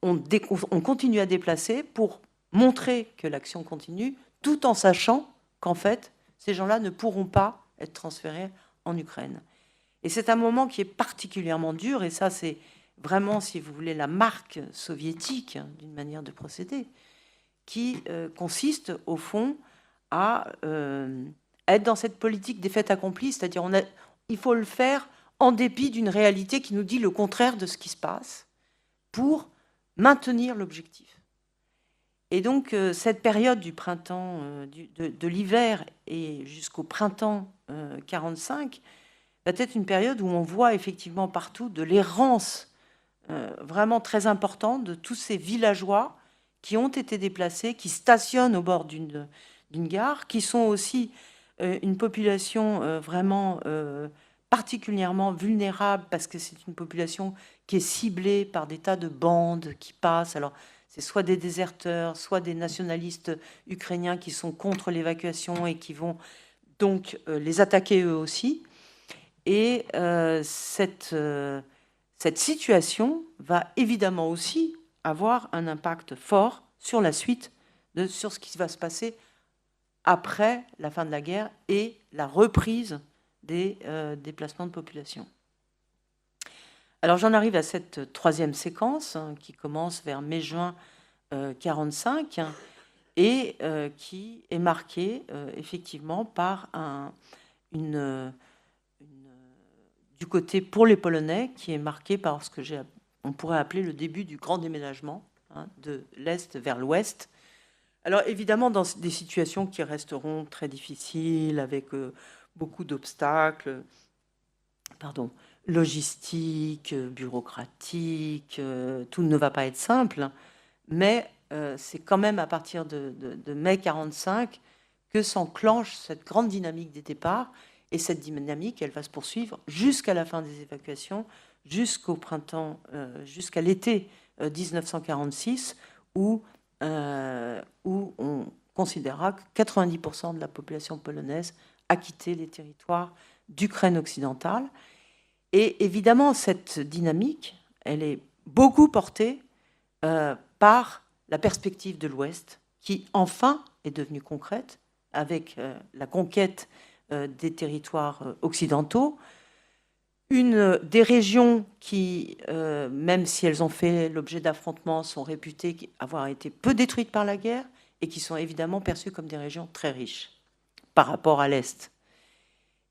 on continue à déplacer pour montrer que l'action continue, tout en sachant qu'en fait, ces gens-là ne pourront pas être transférés en Ukraine. Et c'est un moment qui est particulièrement dur, et ça, c'est vraiment, si vous voulez, la marque soviétique d'une manière de procéder, qui consiste, au fond, à être dans cette politique des faits accomplis, c'est-à-dire il faut le faire en dépit d'une réalité qui nous dit le contraire de ce qui se passe, pour maintenir l'objectif. Et donc, cette période du printemps, de l'hiver et jusqu'au printemps 45, va être une période où on voit effectivement partout de l'errance vraiment très importante de tous ces villageois qui ont été déplacés, qui stationnent au bord d'une gare, qui sont aussi une population vraiment particulièrement vulnérable, parce que c'est une population qui est ciblée par des tas de bandes qui passent. Alors, c'est soit des déserteurs, soit des nationalistes ukrainiens qui sont contre l'évacuation et qui vont donc les attaquer eux aussi. Et cette situation va évidemment aussi avoir un impact fort sur la suite, sur ce qui va se passer après la fin de la guerre et la reprise des déplacements de population. Alors j'en arrive à cette troisième séquence qui commence vers mai-juin 1945 et qui est marquée effectivement par du côté pour les Polonais, qui est marqué par ce que on pourrait appeler le début du grand déménagement de l'Est vers l'Ouest. Alors évidemment, dans des situations qui resteront très difficiles, avec beaucoup d'obstacles, logistiques, bureaucratiques, tout ne va pas être simple, mais c'est quand même à partir de mai 1945 que s'enclenche cette grande dynamique des départs. Et cette dynamique, elle va se poursuivre jusqu'à la fin des évacuations, jusqu'au printemps, jusqu'à l'été 1946, où on considérera que 90% de la population polonaise a quitté les territoires d'Ukraine occidentale. Et évidemment, cette dynamique, elle est beaucoup portée par la perspective de l'Ouest, qui enfin est devenue concrète avec la conquête des territoires occidentaux, des régions qui, même si elles ont fait l'objet d'affrontements, sont réputées avoir été peu détruites par la guerre et qui sont évidemment perçues comme des régions très riches par rapport à l'Est.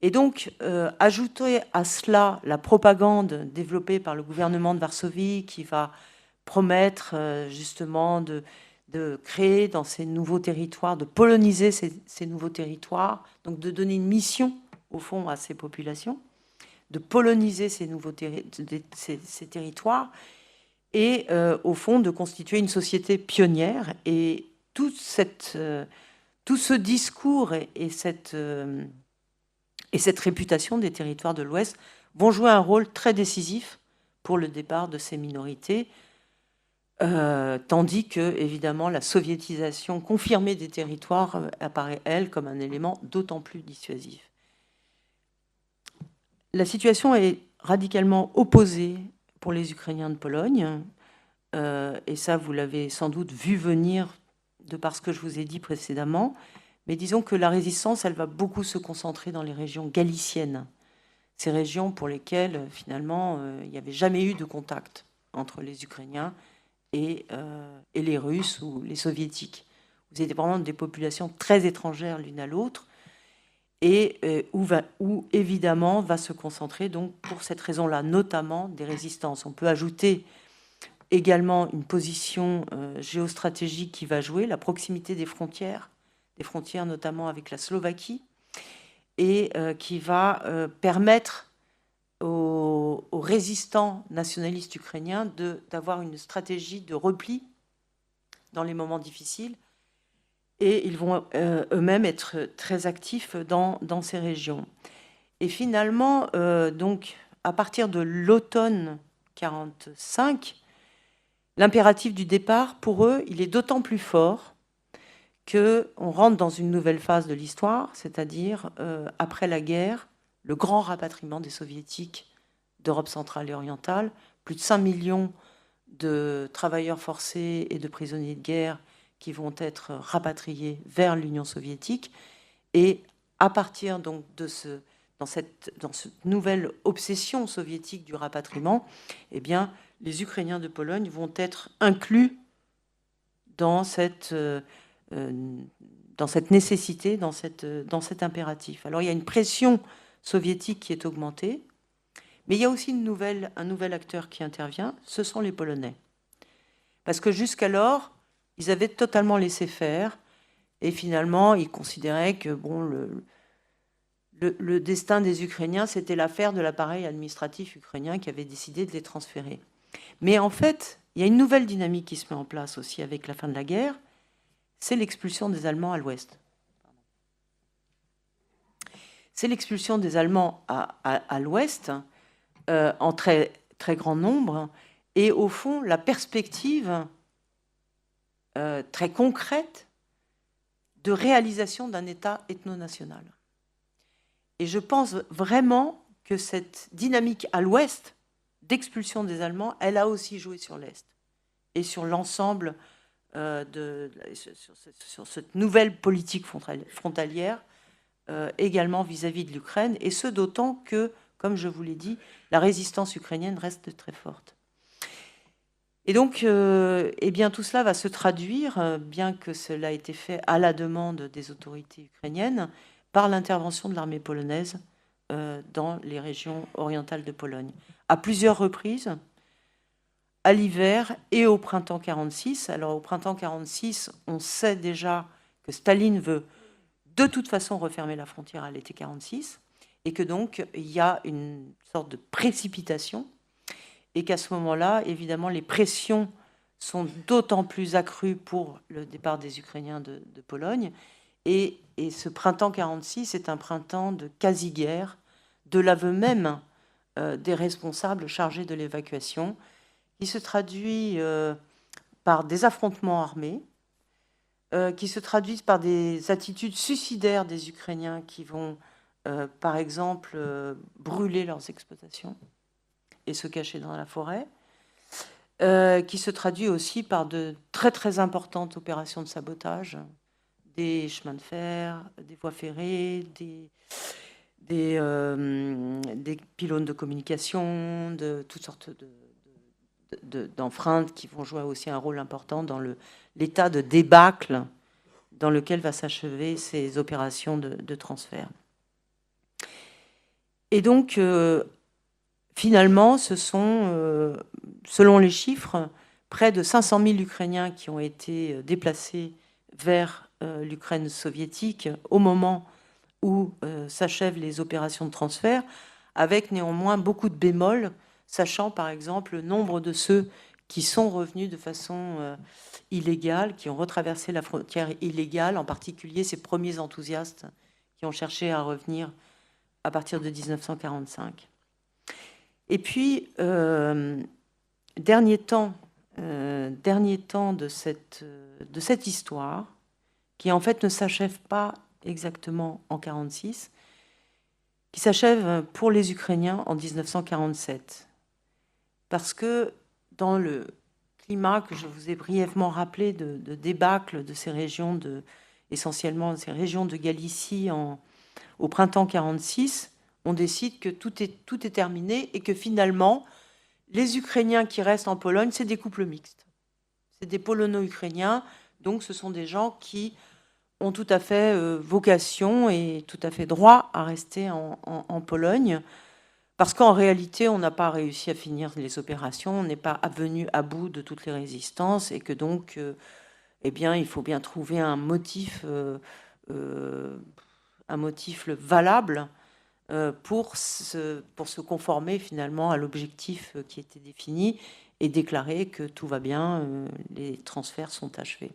Et donc, ajouter à cela la propagande développée par le gouvernement de Varsovie qui va promettre justement de créer dans ces nouveaux territoires, de poloniser ces nouveaux territoires, donc de donner une mission, au fond, à ces populations, de poloniser ces territoires et, au fond, de constituer une société pionnière. Et tout ce discours et cette réputation des territoires de l'Ouest vont jouer un rôle très décisif pour le départ de ces minorités, tandis que, évidemment, la soviétisation confirmée des territoires apparaît, elle, comme un élément d'autant plus dissuasif. La situation est radicalement opposée pour les Ukrainiens de Pologne, et ça, vous l'avez sans doute vu venir de par ce que je vous ai dit précédemment, mais disons que la résistance, elle va beaucoup se concentrer dans les régions galiciennes, ces régions pour lesquelles, finalement, il n'y avait jamais eu de contact entre les Ukrainiens et les Russes ou les Soviétiques. Vous avez vraiment des populations très étrangères l'une à l'autre, et où évidemment va se concentrer, donc pour cette raison-là, notamment des résistances. On peut ajouter également une position géostratégique qui va jouer, la proximité des frontières notamment avec la Slovaquie, et qui va permettre aux résistants nationalistes ukrainiens d'avoir une stratégie de repli dans les moments difficiles, et ils vont eux-mêmes être très actifs dans ces régions. Et finalement, donc, à partir de l'automne 1945, l'impératif du départ, pour eux, il est d'autant plus fort qu'on rentre dans une nouvelle phase de l'histoire, c'est-à-dire, après la guerre, le grand rapatriement des soviétiques d'Europe centrale et orientale, plus de 5 millions de travailleurs forcés et de prisonniers de guerre qui vont être rapatriés vers l'Union soviétique. Et à partir donc dans cette nouvelle obsession soviétique du rapatriement, eh bien, les Ukrainiens de Pologne vont être inclus dans cette nécessité, dans cet impératif. Alors il y a une pression soviétique qui est augmentée, mais il y a aussi un nouvel acteur qui intervient, ce sont les Polonais. Parce que jusqu'alors, ils avaient totalement laissé faire, et finalement, ils considéraient que bon, le destin des Ukrainiens, c'était l'affaire de l'appareil administratif ukrainien qui avait décidé de les transférer. Mais en fait, il y a une nouvelle dynamique qui se met en place aussi avec la fin de la guerre, c'est l'expulsion des Allemands à l'ouest. c'est l'expulsion des Allemands à l'ouest, en très, très grand nombre, et au fond, la perspective très concrète de réalisation d'un État ethno-national. Et je pense vraiment que cette dynamique à l'ouest d'expulsion des Allemands, elle a aussi joué sur l'est et sur l'ensemble sur cette nouvelle politique frontalière, également vis-à-vis de l'Ukraine, et ce d'autant que, comme je vous l'ai dit, la résistance ukrainienne reste très forte. Et donc, eh bien, tout cela va se traduire, bien que cela ait été fait à la demande des autorités ukrainiennes, par l'intervention de l'armée polonaise dans les régions orientales de Pologne. À plusieurs reprises, à l'hiver et au printemps 46. Alors, au printemps 46, on sait déjà que Staline veut de toute façon refermer la frontière à l'été 46, et que donc, il y a une sorte de précipitation, et qu'à ce moment-là, évidemment, les pressions sont d'autant plus accrues pour le départ des Ukrainiens de Pologne. Et ce printemps 46 est un printemps de quasi-guerre, de l'aveu même des responsables chargés de l'évacuation, qui se traduit par des affrontements armés, qui se traduisent par des attitudes suicidaires des Ukrainiens qui vont, par exemple, brûler leurs exploitations et se cacher dans la forêt, qui se traduit aussi par de très très importantes opérations de sabotage, des chemins de fer, des voies ferrées, des pylônes de communication, de toutes sortes d'empreintes qui vont jouer aussi un rôle important dans l'état de débâcle dans lequel va s'achever ces opérations de transfert. Et donc, finalement, ce sont, selon les chiffres, près de 500 000 Ukrainiens qui ont été déplacés vers l'Ukraine soviétique au moment où s'achèvent les opérations de transfert, avec néanmoins beaucoup de bémols, sachant par exemple le nombre de ceux qui sont revenus de façon illégale, qui ont retraversé la frontière illégale, en particulier ces premiers enthousiastes qui ont cherché à revenir à partir de 1945. Et puis, dernier temps de cette histoire, qui en fait ne s'achève pas exactement en 1946, qui s'achève pour les Ukrainiens en 1947. Parce que dans le climat que je vous ai brièvement rappelé de débâcle de ces régions, essentiellement ces régions de Galicie au printemps 1946, on décide que tout est terminé et que finalement, les Ukrainiens qui restent en Pologne, c'est des couples mixtes. C'est des polono-ukrainiens, donc ce sont des gens qui ont tout à fait vocation et tout à fait droit à rester en Pologne, parce qu'en réalité, on n'a pas réussi à finir les opérations, on n'est pas venu à bout de toutes les résistances, et que donc, eh bien, il faut bien trouver un motif valable pour se conformer finalement à l'objectif qui était défini et déclarer que tout va bien, les transferts sont achevés.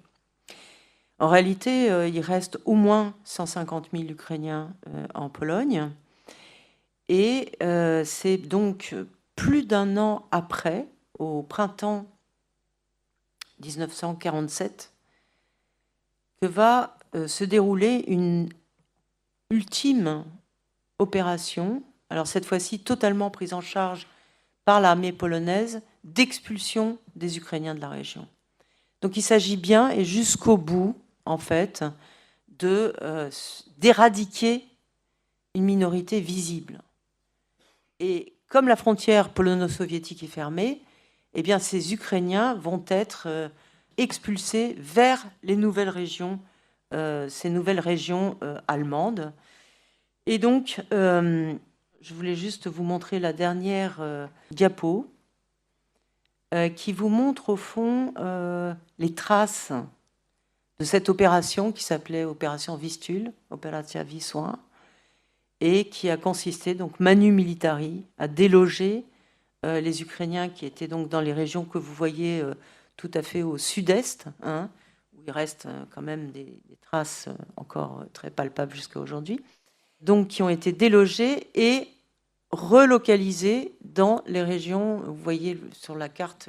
En réalité, il reste au moins 150 000 Ukrainiens en Pologne. Et c'est donc plus d'un an après, au printemps 1947, que va se dérouler une ultime opération, alors cette fois-ci totalement prise en charge par l'armée polonaise, d'expulsion des Ukrainiens de la région. Donc il s'agit bien, et jusqu'au bout, en fait, d'éradiquer une minorité visible. Et comme la frontière polono-soviétique est fermée, eh bien, ces Ukrainiens vont être expulsés vers les nouvelles régions, ces nouvelles régions allemandes. Et donc, je voulais juste vous montrer la dernière diapo qui vous montre au fond les traces de cette opération qui s'appelait Opération Vistule, Operatia Wisła, et qui a consisté, donc manu militari, à déloger les Ukrainiens qui étaient donc dans les régions que vous voyez tout à fait au sud-est, hein, où il reste quand même des traces encore très palpables jusqu'à aujourd'hui. donc qui ont été délogés et relocalisés dans les régions. Vous voyez sur la carte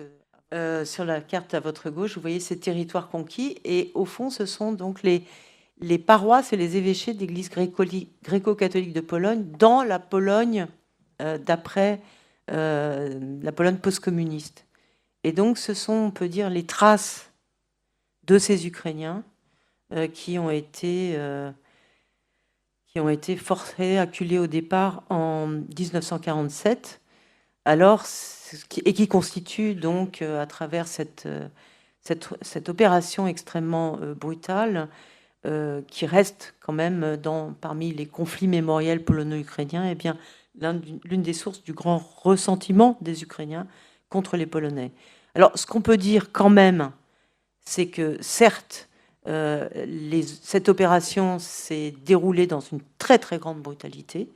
à votre gauche, vous voyez ces territoires conquis, et au fond, ce sont donc les paroisses et les évêchés d'église gréco-catholique de Pologne dans la Pologne d'après la Pologne post-communiste. Et donc, ce sont, on peut dire, les traces de ces Ukrainiens qui ont été forcés, acculés au départ en 1947, et qui constituent donc, à travers cette opération extrêmement brutale, qui reste quand même parmi les conflits mémoriels polono-ukrainiens, eh bien, l'une des sources du grand ressentiment des Ukrainiens contre les Polonais. Alors, ce qu'on peut dire quand même, c'est que certes, cette opération s'est déroulée dans une très très grande brutalité,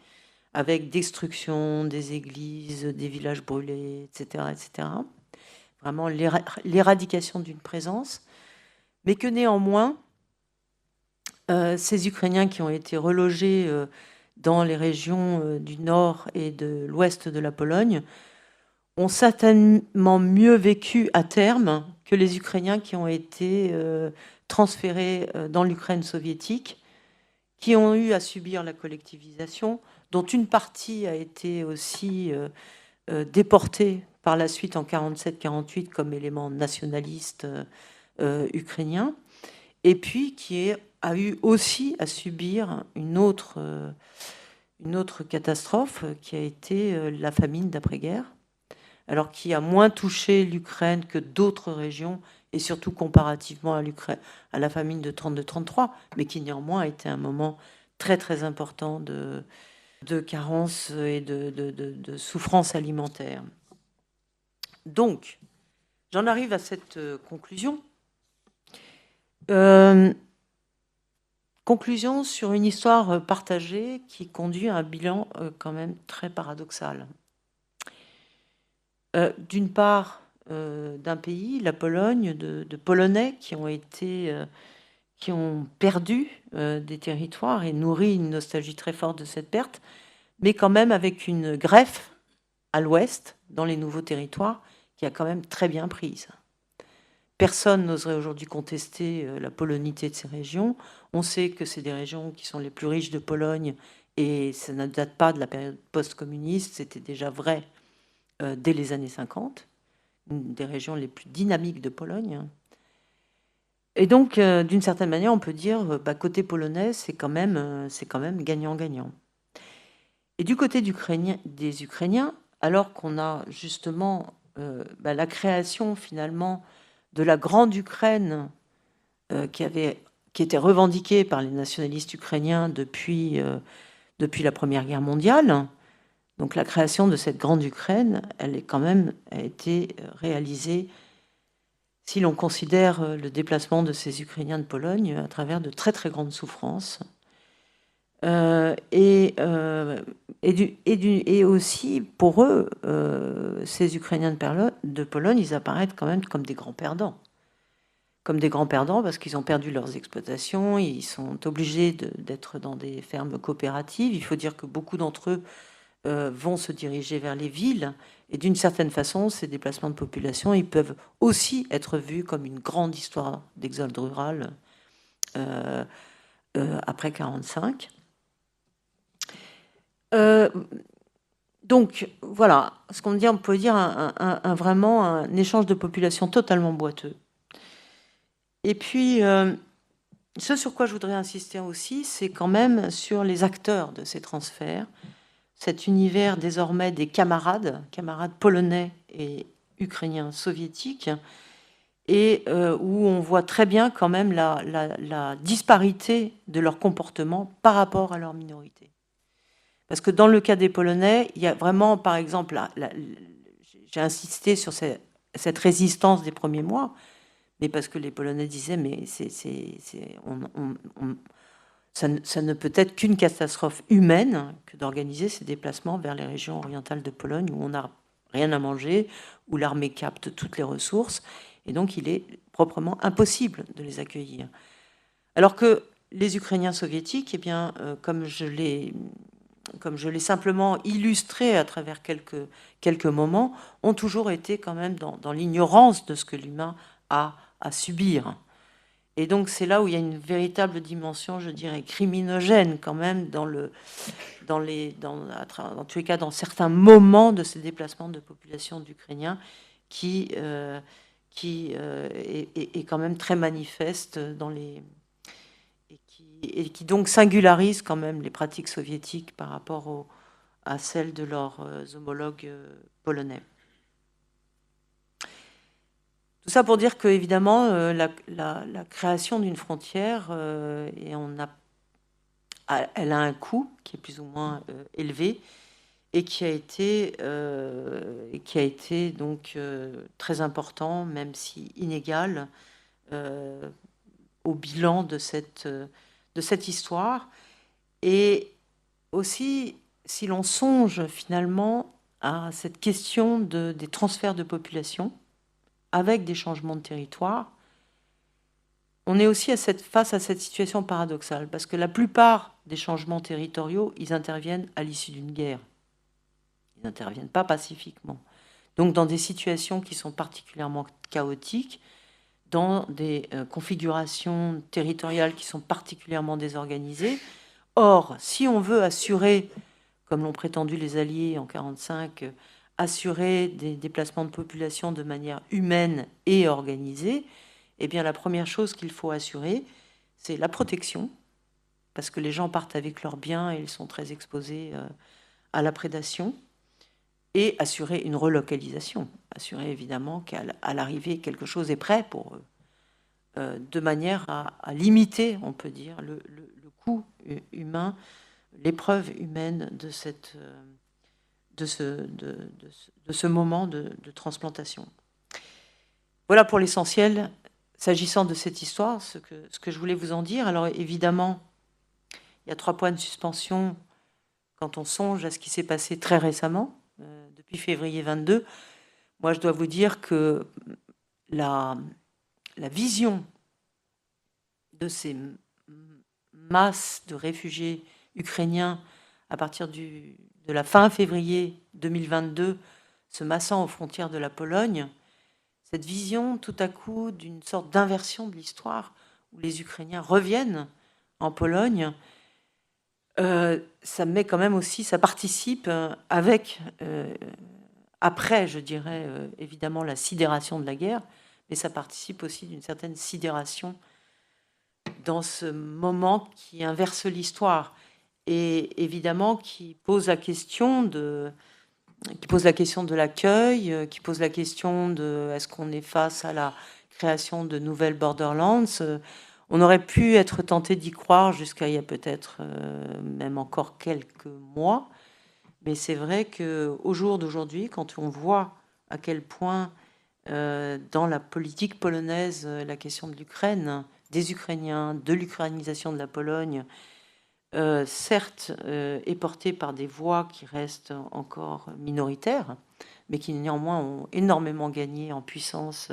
avec destruction des églises, des villages brûlés, etc., etc. Vraiment l'éradication d'une présence, mais que néanmoins, ces Ukrainiens qui ont été relogés dans les régions du nord et de l'ouest de la Pologne ont certainement mieux vécu à terme que les Ukrainiens qui ont été transférés dans l'Ukraine soviétique, qui ont eu à subir la collectivisation, dont une partie a été aussi déportée par la suite en 47-48 comme élément nationaliste ukrainien, et puis qui a eu aussi à subir une autre catastrophe qui a été la famine d'après-guerre, alors qui a moins touché l'Ukraine que d'autres régions, et surtout comparativement à la famine de 32-33, mais qui néanmoins a été un moment très très important de carence et de souffrance alimentaire. Donc, j'en arrive à cette conclusion. Conclusion sur une histoire partagée qui conduit à un bilan quand même très paradoxal. D'une part, d'un pays, la Pologne, de Polonais qui ont perdu des territoires et nourri une nostalgie très forte de cette perte, mais quand même avec une greffe à l'ouest, dans les nouveaux territoires, qui a quand même très bien prise. Personne n'oserait aujourd'hui contester la polonité de ces régions. On sait que c'est des régions qui sont les plus riches de Pologne, et ça ne date pas de la période post-communiste, c'était déjà vrai dès les années 50, une des régions les plus dynamiques de Pologne. Et donc, d'une certaine manière, on peut dire, côté polonais, c'est quand même gagnant-gagnant. Et du côté des Ukrainiens, alors qu'on a justement la création finalement de la grande Ukraine qui était revendiquée par les nationalistes ukrainiens depuis la Première Guerre mondiale. Donc la création de cette grande Ukraine, a été réalisée, si l'on considère le déplacement de ces Ukrainiens de Pologne, à travers de très très grandes souffrances. Et aussi, pour eux, ces Ukrainiens de Pologne, ils apparaissent quand même comme des grands perdants. Comme des grands perdants parce qu'ils ont perdu leurs exploitations, ils sont obligés d'être dans des fermes coopératives. Il faut dire que beaucoup d'entre eux vont se diriger vers les villes. Et d'une certaine façon, ces déplacements de population, ils peuvent aussi être vus comme une grande histoire d'exode rural après 1945. Donc voilà, ce qu'on dit, on peut dire vraiment un échange de population totalement boiteux. Et puis, ce sur quoi je voudrais insister aussi, c'est quand même sur les acteurs de ces transferts, cet univers désormais des camarades polonais et ukrainiens soviétiques, et où on voit très bien quand même la disparité de leur comportement par rapport à leur minorité. Parce que dans le cas des Polonais, il y a vraiment, par exemple, j'ai insisté sur cette résistance des premiers mois, mais parce que les Polonais disaient, mais ça ne peut être qu'une catastrophe humaine que d'organiser ces déplacements vers les régions orientales de Pologne où on n'a rien à manger, où l'armée capte toutes les ressources, et donc il est proprement impossible de les accueillir. Alors que les Ukrainiens soviétiques, eh bien, comme je l'ai simplement illustré à travers quelques moments, ont toujours été quand même dans l'ignorance de ce que l'humain a à subir. Et donc c'est là où il y a une véritable dimension, je dirais, criminogène quand même dans tous les cas, dans certains moments de ces déplacements de population d'Ukrainiens qui est quand même très manifeste et qui donc singularise quand même les pratiques soviétiques par rapport à celles de leurs homologues polonais. Tout ça pour dire que, évidemment, la création d'une frontière, elle a un coût qui est plus ou moins élevé et qui a été donc très important, même si inégal, au bilan de cette histoire. Et aussi, si l'on songe finalement à cette question des transferts de population, avec des changements de territoire, on est aussi face à cette situation paradoxale, parce que la plupart des changements territoriaux, ils interviennent à l'issue d'une guerre. Ils n'interviennent pas pacifiquement. Donc dans des situations qui sont particulièrement chaotiques, dans des configurations territoriales qui sont particulièrement désorganisées. Or, si on veut assurer, comme l'ont prétendu les Alliés en 1945, assurer des déplacements de population de manière humaine et organisée, eh bien la première chose qu'il faut assurer, c'est la protection, parce que les gens partent avec leurs biens et ils sont très exposés à la prédation, et assurer une relocalisation, assurer évidemment qu'à l'arrivée, quelque chose est prêt pour eux, de manière à limiter, on peut dire, le coût humain, l'épreuve humaine de ce moment de transplantation. Voilà pour l'essentiel, s'agissant de cette histoire, ce que je voulais vous en dire. Alors évidemment, il y a 3 points de suspension quand on songe à ce qui s'est passé très récemment, depuis février 22. Moi, je dois vous dire que la vision de ces masses de réfugiés ukrainiens à partir de la fin février 2022, se massant aux frontières de la Pologne, cette vision tout à coup d'une sorte d'inversion de l'histoire où les Ukrainiens reviennent en Pologne, ça met quand même aussi, ça participe après, je dirais, évidemment, la sidération de la guerre, mais ça participe aussi d'une certaine sidération dans ce moment qui inverse l'histoire et évidemment qui pose la question de l'accueil, qui pose la question de est-ce qu'on est face à la création de nouvelles borderlands. On aurait pu être tenté d'y croire jusqu'à il y a peut-être même encore quelques mois, mais c'est vrai qu'au jour d'aujourd'hui, quand on voit à quel point dans la politique polonaise, la question de l'Ukraine, des Ukrainiens, de l'ukrainisation de la Pologne, certes, est portée par des voix qui restent encore minoritaires, mais qui néanmoins ont énormément gagné en puissance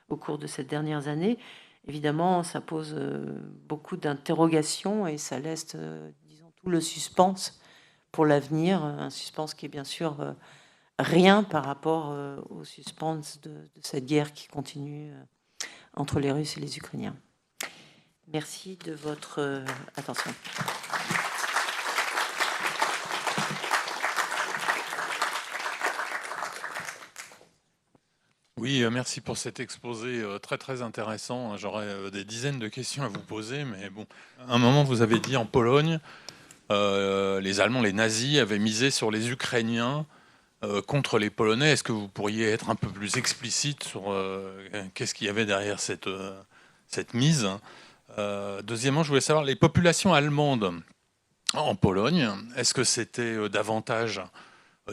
au cours de ces dernières années. Évidemment, ça pose beaucoup d'interrogations et ça laisse, disons, tout le suspense pour l'avenir, un suspense qui est bien sûr rien par rapport au suspense de cette guerre qui continue entre les Russes et les Ukrainiens. Merci de votre attention. Oui, merci pour cet exposé très très intéressant. J'aurais des dizaines de questions à vous poser, mais bon, à un moment vous avez dit en Pologne, les Allemands, les nazis avaient misé sur les Ukrainiens contre les Polonais. Est-ce que vous pourriez être un peu plus explicite sur qu'est-ce qu'il y avait derrière cette mise? Deuxièmement, je voulais savoir, les populations allemandes en Pologne, est-ce que c'était davantage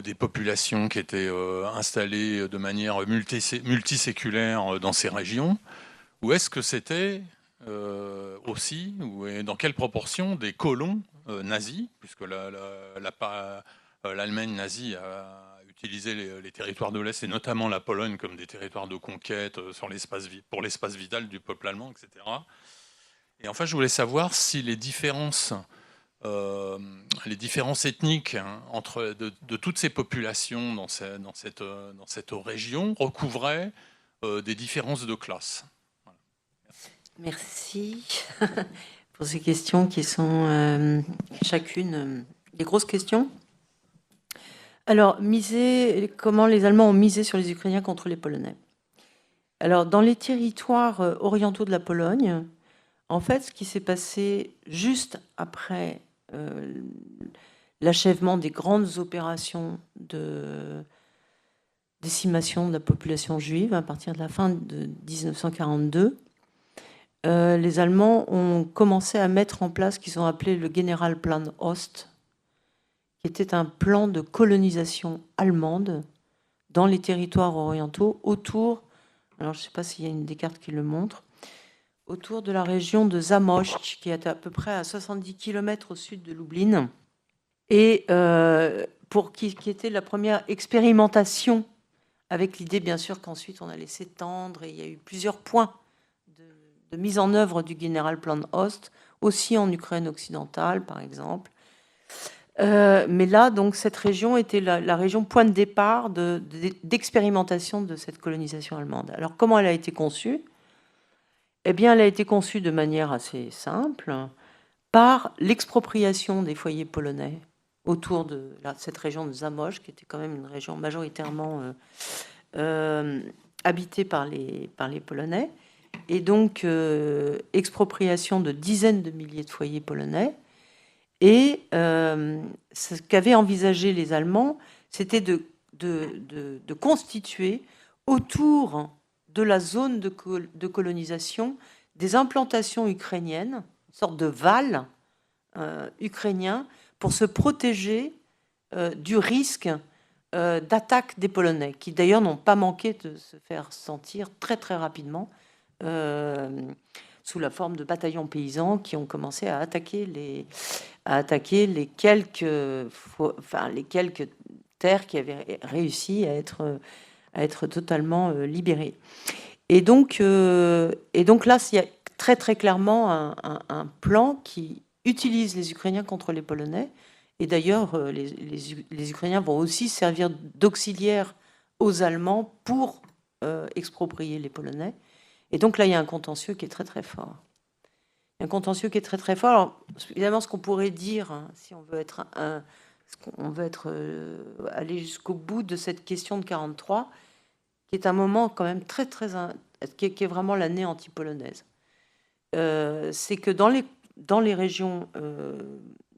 des populations qui étaient installées de manière multiséculaire dans ces régions, ou est-ce que c'était aussi, ou dans quelle proportion, des colons nazis, puisque l'Allemagne nazie a utilisé les territoires de l'Est, et notamment la Pologne, comme des territoires de conquête pour l'espace vital du peuple allemand, etc. Et enfin, je voulais savoir si les différences ethniques, hein, de toutes ces populations dans cette région recouvraient des différences de classe. Voilà. Merci pour ces questions qui sont chacune des grosses questions. Alors, comment les Allemands ont misé sur les Ukrainiens contre les Polonais. Alors, dans les territoires orientaux de la Pologne, en fait, ce qui s'est passé juste après l'achèvement des grandes opérations de décimation de la population juive à partir de la fin de 1942, les Allemands ont commencé à mettre en place ce qu'ils ont appelé le Generalplan Ost, qui était un plan de colonisation allemande dans les territoires orientaux autour, alors je ne sais pas s'il y a une des cartes qui le montre, autour de la région de Zamość, qui est à peu près à 70 km au sud de Lublin, et qui était la première expérimentation, avec l'idée bien sûr qu'ensuite on allait s'étendre, et il y a eu plusieurs points de mise en œuvre du Generalplan Ost, aussi en Ukraine occidentale par exemple. Mais là, donc, cette région était la région point de départ d'expérimentation de cette colonisation allemande. Alors, comment elle a été conçue ? Eh bien, elle a été conçue de manière assez simple, par l'expropriation des foyers polonais autour de cette région de Zamość, qui était quand même une région majoritairement habitée par les Polonais, et donc expropriation de dizaines de milliers de foyers polonais. Et ce qu'avaient envisagé les Allemands, c'était de constituer autour de la zone de colonisation des implantations ukrainiennes, une sorte de val ukrainien, pour se protéger du risque d'attaque des Polonais, qui d'ailleurs n'ont pas manqué de se faire sentir très très rapidement sous la forme de bataillons paysans qui ont commencé à attaquer les quelques terres qui avaient réussi à être totalement libérées. Et donc là, il y a très très clairement un plan qui utilise les Ukrainiens contre les Polonais. Et d'ailleurs, les Ukrainiens vont aussi servir d'auxiliaires aux Allemands pour exproprier les Polonais. Et donc là, il y a un contentieux qui est très très fort. Un contentieux qui est très très fort. Alors, évidemment, ce qu'on pourrait dire, hein, si on veut aller jusqu'au bout de cette question de 43, qui est un moment quand même très très qui est vraiment l'année anti-polonaise, c'est que dans les régions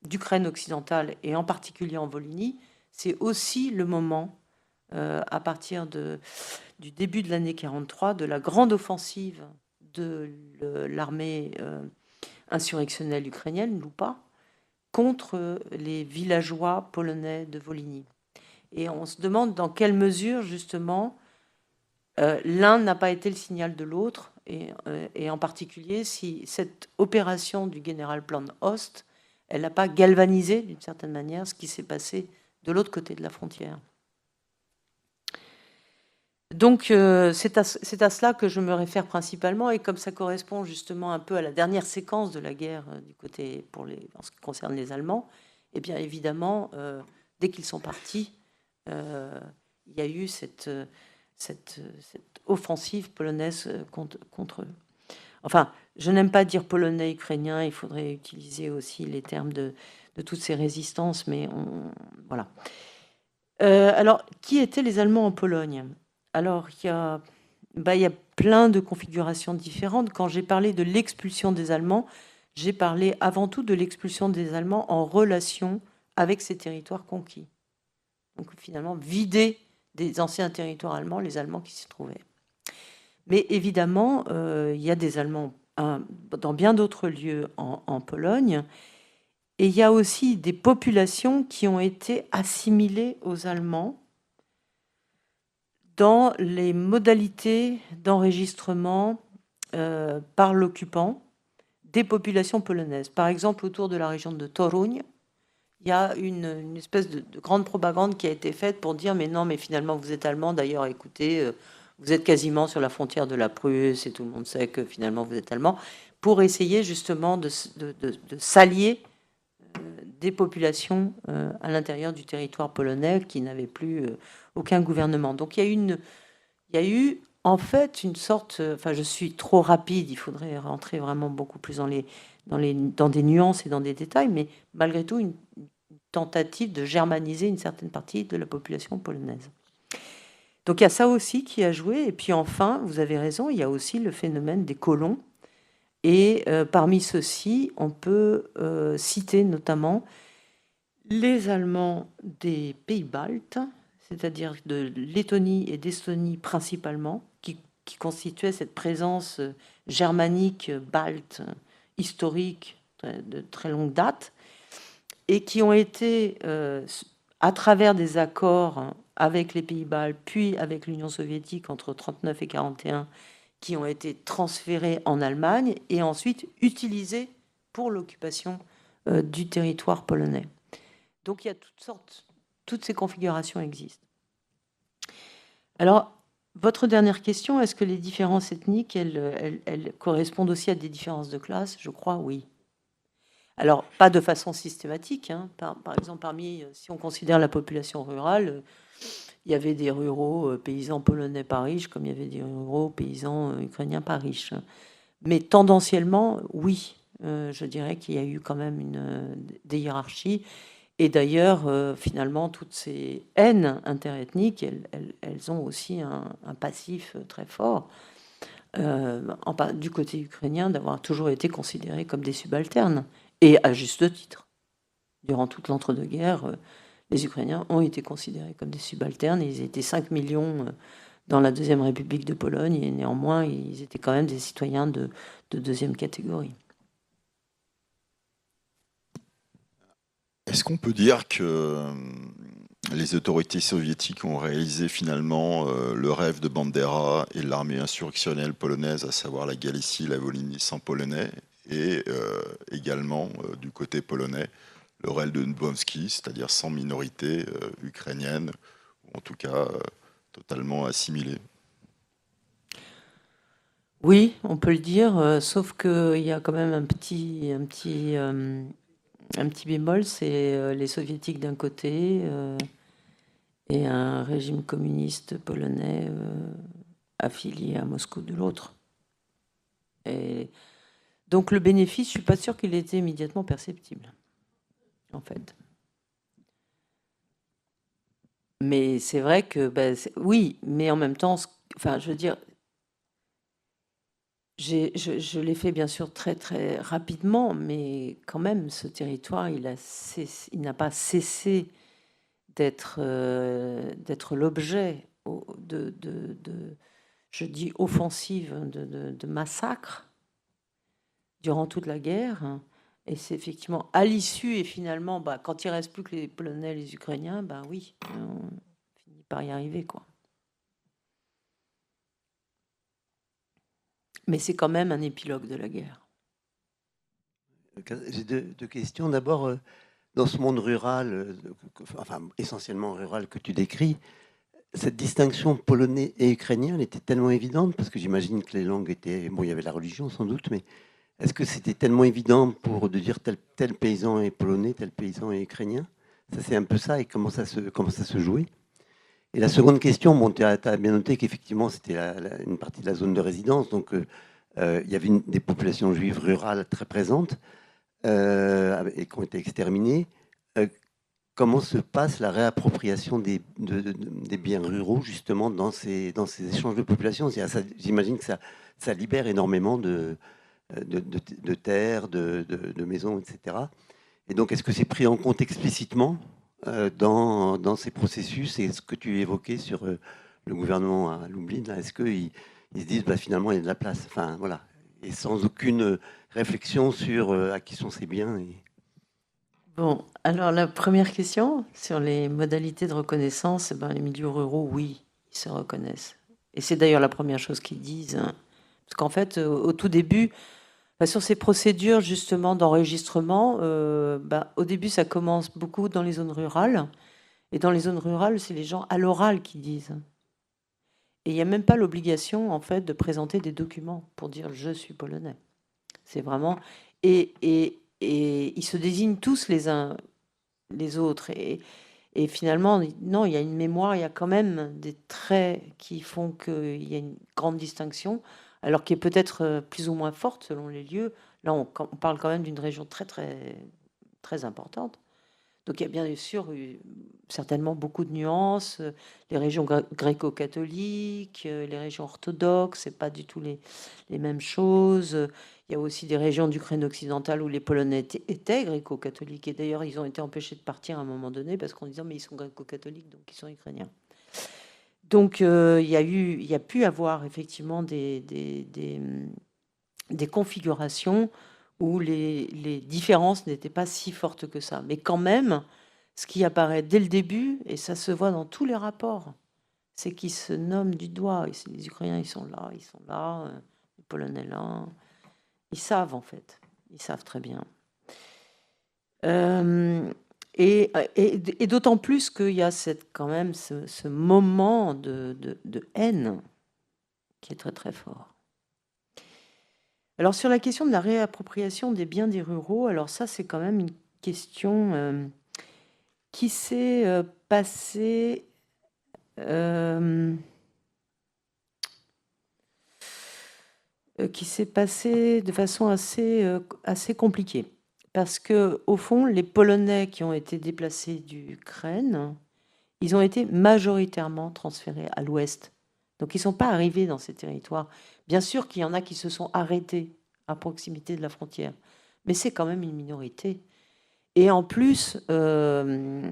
d'Ukraine occidentale et en particulier en Volhynie, c'est aussi le moment, à partir du début de l'année 43, de la grande offensive de l'armée insurrectionnelle ukrainienne, Lupa, contre les villageois polonais de Volhynie. Et on se demande dans quelle mesure, justement, l'un n'a pas été le signal de l'autre, et en particulier si cette opération du Generalplan Ost, elle n'a pas galvanisé, d'une certaine manière, ce qui s'est passé de l'autre côté de la frontière. Donc, c'est à cela que je me réfère principalement, et comme ça correspond justement un peu à la dernière séquence de la guerre du côté en ce qui concerne les Allemands, eh bien évidemment, dès qu'ils sont partis, il y a eu cette offensive polonaise contre eux. Enfin, je n'aime pas dire polonais, ukrainien, il faudrait utiliser aussi les termes de toutes ces résistances, mais voilà. Alors, qui étaient les Allemands en Pologne ? Alors, il y a plein de configurations différentes. Quand j'ai parlé de l'expulsion des Allemands, j'ai parlé avant tout de l'expulsion des Allemands en relation avec ces territoires conquis. Donc, finalement, vider des anciens territoires allemands, les Allemands qui s'y trouvaient. Mais évidemment, il y a des Allemands dans bien d'autres lieux en Pologne. Et il y a aussi des populations qui ont été assimilées aux Allemands dans les modalités d'enregistrement par l'occupant des populations polonaises. Par exemple, autour de la région de Toruń, il y a une espèce de grande propagande qui a été faite pour dire « mais non, mais finalement, vous êtes allemand, d'ailleurs, écoutez, vous êtes quasiment sur la frontière de la Prusse, et tout le monde sait que finalement, vous êtes allemand ». pour essayer justement de s'allier des populations à l'intérieur du territoire polonais qui n'avaient plus aucun gouvernement. Donc il y a eu en fait une sorte, enfin je suis trop rapide, il faudrait rentrer vraiment beaucoup plus dans des nuances et dans des détails, mais malgré tout une tentative de germaniser une certaine partie de la population polonaise. Donc il y a ça aussi qui a joué, et puis enfin, vous avez raison, il y a aussi le phénomène des colons, et parmi ceux-ci, on peut citer notamment les Allemands des pays baltes, c'est-à-dire de Lettonie et d'Estonie principalement, qui constituaient cette présence germanique, balte, historique, de très longue date, et qui ont été, à travers des accords avec les pays baltes, puis avec l'Union soviétique entre 1939 et 1941, qui ont été transférés en Allemagne et ensuite utilisés pour l'occupation du territoire polonais. Donc il y a toutes ces configurations existent. Alors, votre dernière question, est-ce que les différences ethniques, elles correspondent aussi à des différences de classe? Je crois, oui. Alors, pas de façon systématique. Hein. Par exemple, si on considère la population rurale, il y avait des ruraux paysans polonais pas riches, comme il y avait des ruraux paysans ukrainiens pas riches. Mais tendanciellement, oui, je dirais qu'il y a eu quand même des hiérarchies. Et d'ailleurs, finalement, toutes ces haines interethniques, elles ont aussi un passif très fort, du côté ukrainien, d'avoir toujours été considérées comme des subalternes, et à juste titre. Durant toute l'entre-deux-guerres, les Ukrainiens ont été considérés comme des subalternes, et ils étaient 5 millions dans la Deuxième République de Pologne, et néanmoins, ils étaient quand même des citoyens de deuxième catégorie. Est-ce qu'on peut dire que les autorités soviétiques ont réalisé finalement le rêve de Bandera et de l'armée insurrectionnelle polonaise, à savoir la Galicie, la Volhynie sans polonais, et également du côté polonais, le rêve de Dmowski, c'est-à-dire sans minorité ukrainienne, ou en tout cas totalement assimilée? Oui, on peut le dire, sauf qu'il y a quand même un petit bémol, c'est les soviétiques d'un côté et un régime communiste polonais affilié à Moscou de l'autre. Et donc le bénéfice, je suis pas sûre qu'il était immédiatement perceptible, en fait. Mais c'est vrai que, oui, mais en même temps, enfin, je veux dire, je l'ai fait bien sûr très très rapidement, mais quand même, ce territoire, il n'a pas cessé d'être l'objet je dis offensive, de massacres durant toute la guerre. Et c'est effectivement à l'issue, et finalement, quand il reste plus que les Polonais, les Ukrainiens, oui, on finit par y arriver, quoi. Mais c'est quand même un épilogue de la guerre. J'ai deux questions. D'abord, dans ce monde rural, enfin essentiellement rural que tu décris, cette distinction polonais et ukrainien, elle était tellement évidente, parce que j'imagine que les langues étaient... Bon, il y avait la religion sans doute, mais est-ce que c'était tellement évident de dire tel paysan est polonais, tel paysan est ukrainien? Ça, c'est un peu ça, et comment ça se jouait? Et la seconde question, bon, tu as bien noté qu'effectivement, c'était une partie de la zone de résidence, donc il y avait des populations juives rurales très présentes et qui ont été exterminées. Comment se passe la réappropriation des biens ruraux, justement, dans ces échanges de population? J'imagine que ça libère énormément de terres, de maisons, etc. Et donc, est-ce que c'est pris en compte explicitement dans ces processus? Et ce que tu évoquais sur le gouvernement à Lublin, est-ce qu'ils se disent finalement il y a de la place, enfin voilà, et sans aucune réflexion sur à qui sont ces biens Bon, alors la première question sur les modalités de reconnaissance, les milieux ruraux, oui, ils se reconnaissent. Et c'est d'ailleurs la première chose qu'ils disent, hein. Parce qu'en fait, au tout début, sur ces procédures justement d'enregistrement, au début, ça commence beaucoup dans les zones rurales. Et dans les zones rurales, c'est les gens à l'oral qui disent. Et il n'y a même pas l'obligation, en fait, de présenter des documents pour dire « je suis polonais ». C'est vraiment... Et ils se désignent tous les uns les autres. Et finalement, non, il y a une mémoire, il y a quand même des traits qui font qu'il y a une grande distinction, alors qui est peut-être plus ou moins forte selon les lieux. Là, on parle quand même d'une région très, très, très importante. Donc il y a bien sûr certainement beaucoup de nuances. Les régions gréco-catholiques, les régions orthodoxes, c'est pas du tout les mêmes choses. Il y a aussi des régions d'Ukraine occidentale où les Polonais étaient gréco-catholiques. Et d'ailleurs, ils ont été empêchés de partir à un moment donné parce qu'on disait mais ils sont gréco-catholiques, donc ils sont ukrainiens. Donc il y a pu avoir effectivement des configurations où les différences n'étaient pas si fortes que ça. Mais quand même, ce qui apparaît dès le début, et ça se voit dans tous les rapports, c'est qu'ils se nomment du doigt. Les Ukrainiens, ils sont là, les Polonais là. Ils savent, en fait. Ils savent très bien. Et d'autant plus qu'il y a quand même ce moment de haine qui est très, très fort. Alors, sur la question de la réappropriation des biens des ruraux, alors ça, c'est quand même une question qui s'est passée de façon assez compliquée. Parce que, au fond, les Polonais qui ont été déplacés d'Ukraine, ils ont été majoritairement transférés à l'ouest. Donc, ils ne sont pas arrivés dans ces territoires. Bien sûr qu'il y en a qui se sont arrêtés à proximité de la frontière, mais c'est quand même une minorité. Et en plus, il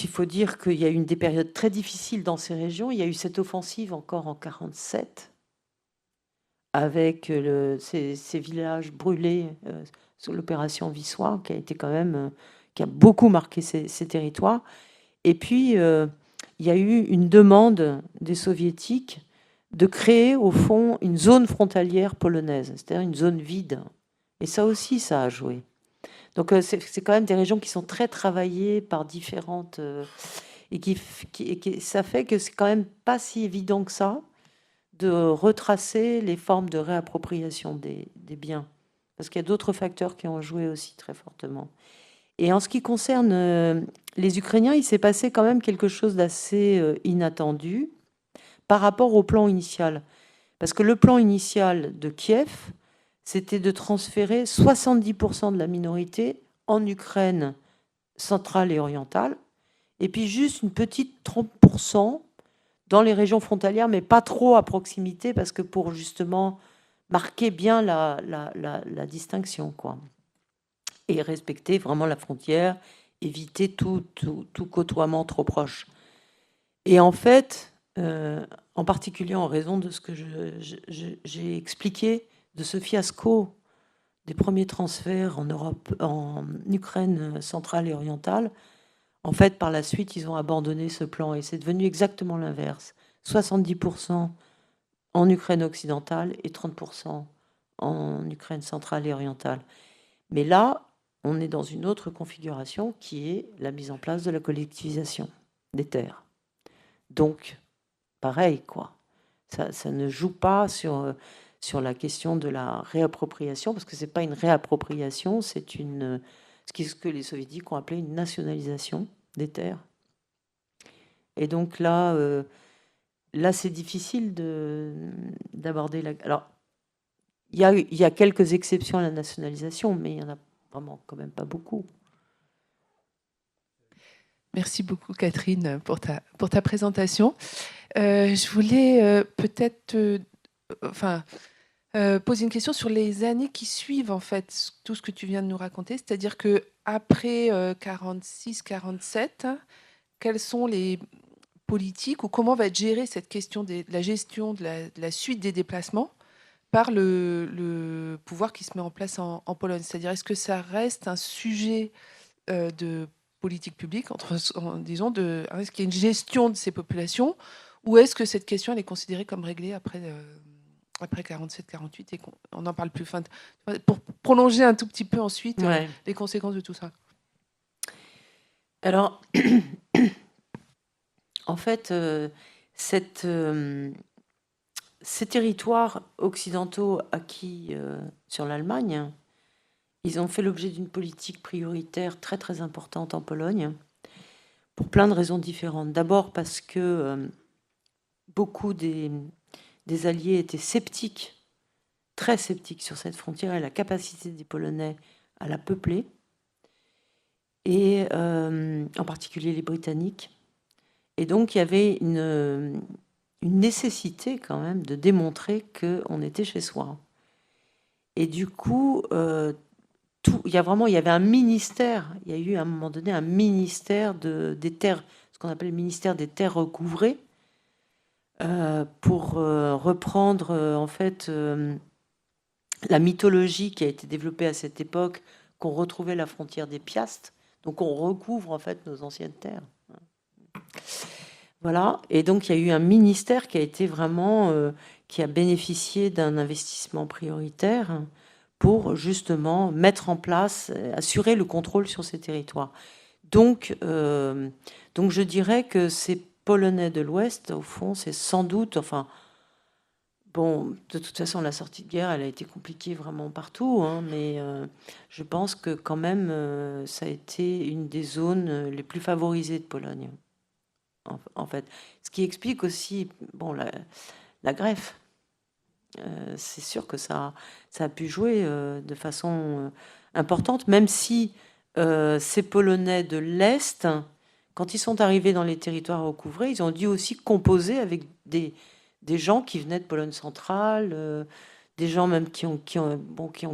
faut dire qu'il y a eu des périodes très difficiles dans ces régions. Il y a eu cette offensive encore en 1947, avec ces villages brûlés sur l'opération Wisła, qui a été quand même, qui a beaucoup marqué ces territoires. Et puis, il y a eu une demande des soviétiques de créer, au fond, une zone frontalière polonaise, c'est-à-dire une zone vide. Et ça aussi, ça a joué. Donc, c'est quand même des régions qui sont très travaillées par différentes... et ça fait que c'est quand même pas si évident que ça de retracer les formes de réappropriation des biens. Parce qu'il y a d'autres facteurs qui ont joué aussi très fortement. Et en ce qui concerne les Ukrainiens, il s'est passé quand même quelque chose d'assez inattendu par rapport au plan initial. Parce que le plan initial de Kiev, c'était de transférer 70% de la minorité en Ukraine centrale et orientale, et puis juste une petite 30% dans les régions frontalières, mais pas trop à proximité, parce que pour justement marquer bien la distinction, quoi. Et respecter vraiment la frontière, éviter tout côtoiement trop proche. Et en fait, en particulier en raison de ce que j'ai expliqué, de ce fiasco des premiers transferts en Europe, en Ukraine centrale et orientale, en fait, par la suite, ils ont abandonné ce plan et c'est devenu exactement l'inverse. 70% en Ukraine occidentale et 30% en Ukraine centrale et orientale. Mais là, on est dans une autre configuration qui est la mise en place de la collectivisation des terres. Donc, pareil, quoi. Ça ne joue pas sur la question de la réappropriation, parce que ce n'est pas une réappropriation, c'est ce que les soviétiques ont appelé une nationalisation des terres. Et donc là, c'est difficile d'aborder la... Alors, il y a quelques exceptions à la nationalisation, mais il y en a vraiment quand même pas beaucoup. Merci beaucoup, Catherine, pour ta présentation. Je voulais peut-être poser une question sur les années qui suivent, en fait, tout ce que tu viens de nous raconter. C'est-à-dire qu'après 46-47, quelles sont les politiques ou comment va être gérée cette question de la gestion de la suite des déplacements par le pouvoir qui se met en place en Pologne? C'est-à-dire, est-ce que ça reste un sujet de politique publique, disons, est-ce qu'il y a une gestion de ces populations, ou est-ce que cette question elle est considérée comme réglée après 47-48 et qu'on n'en parle plus? Pour prolonger un tout petit peu ensuite les conséquences de tout ça. Alors, en fait, ces territoires occidentaux acquis sur l'Allemagne, ils ont fait l'objet d'une politique prioritaire très très importante en Pologne, pour plein de raisons différentes. D'abord parce que beaucoup des Alliés étaient sceptiques, très sceptiques sur cette frontière et la capacité des Polonais à la peupler, et en particulier les Britanniques. Et donc il y avait une nécessité quand même de démontrer qu'on était chez soi. Et du coup, il y avait un ministère, il y a eu à un moment donné un ministère des terres, ce qu'on appelle le ministère des terres recouvrées, pour reprendre en fait la mythologie qui a été développée à cette époque, qu'on retrouvait la frontière des Piastres, donc on recouvre en fait nos anciennes terres. Voilà, et donc il y a eu un ministère qui a été vraiment, qui a bénéficié d'un investissement prioritaire pour justement mettre en place, assurer le contrôle sur ces territoires. Donc je dirais que ces Polonais de l'Ouest, au fond, c'est sans doute, enfin, bon, de toute façon, la sortie de guerre, elle a été compliquée vraiment partout, hein, mais je pense que quand même, ça a été une des zones les plus favorisées de Pologne. En fait, ce qui explique aussi, bon, la greffe. C'est sûr que ça a pu jouer de façon importante, même si ces Polonais de l'Est, quand ils sont arrivés dans les territoires recouvrés, ils ont dû aussi composer avec des gens qui venaient de Pologne centrale, des gens même qui ont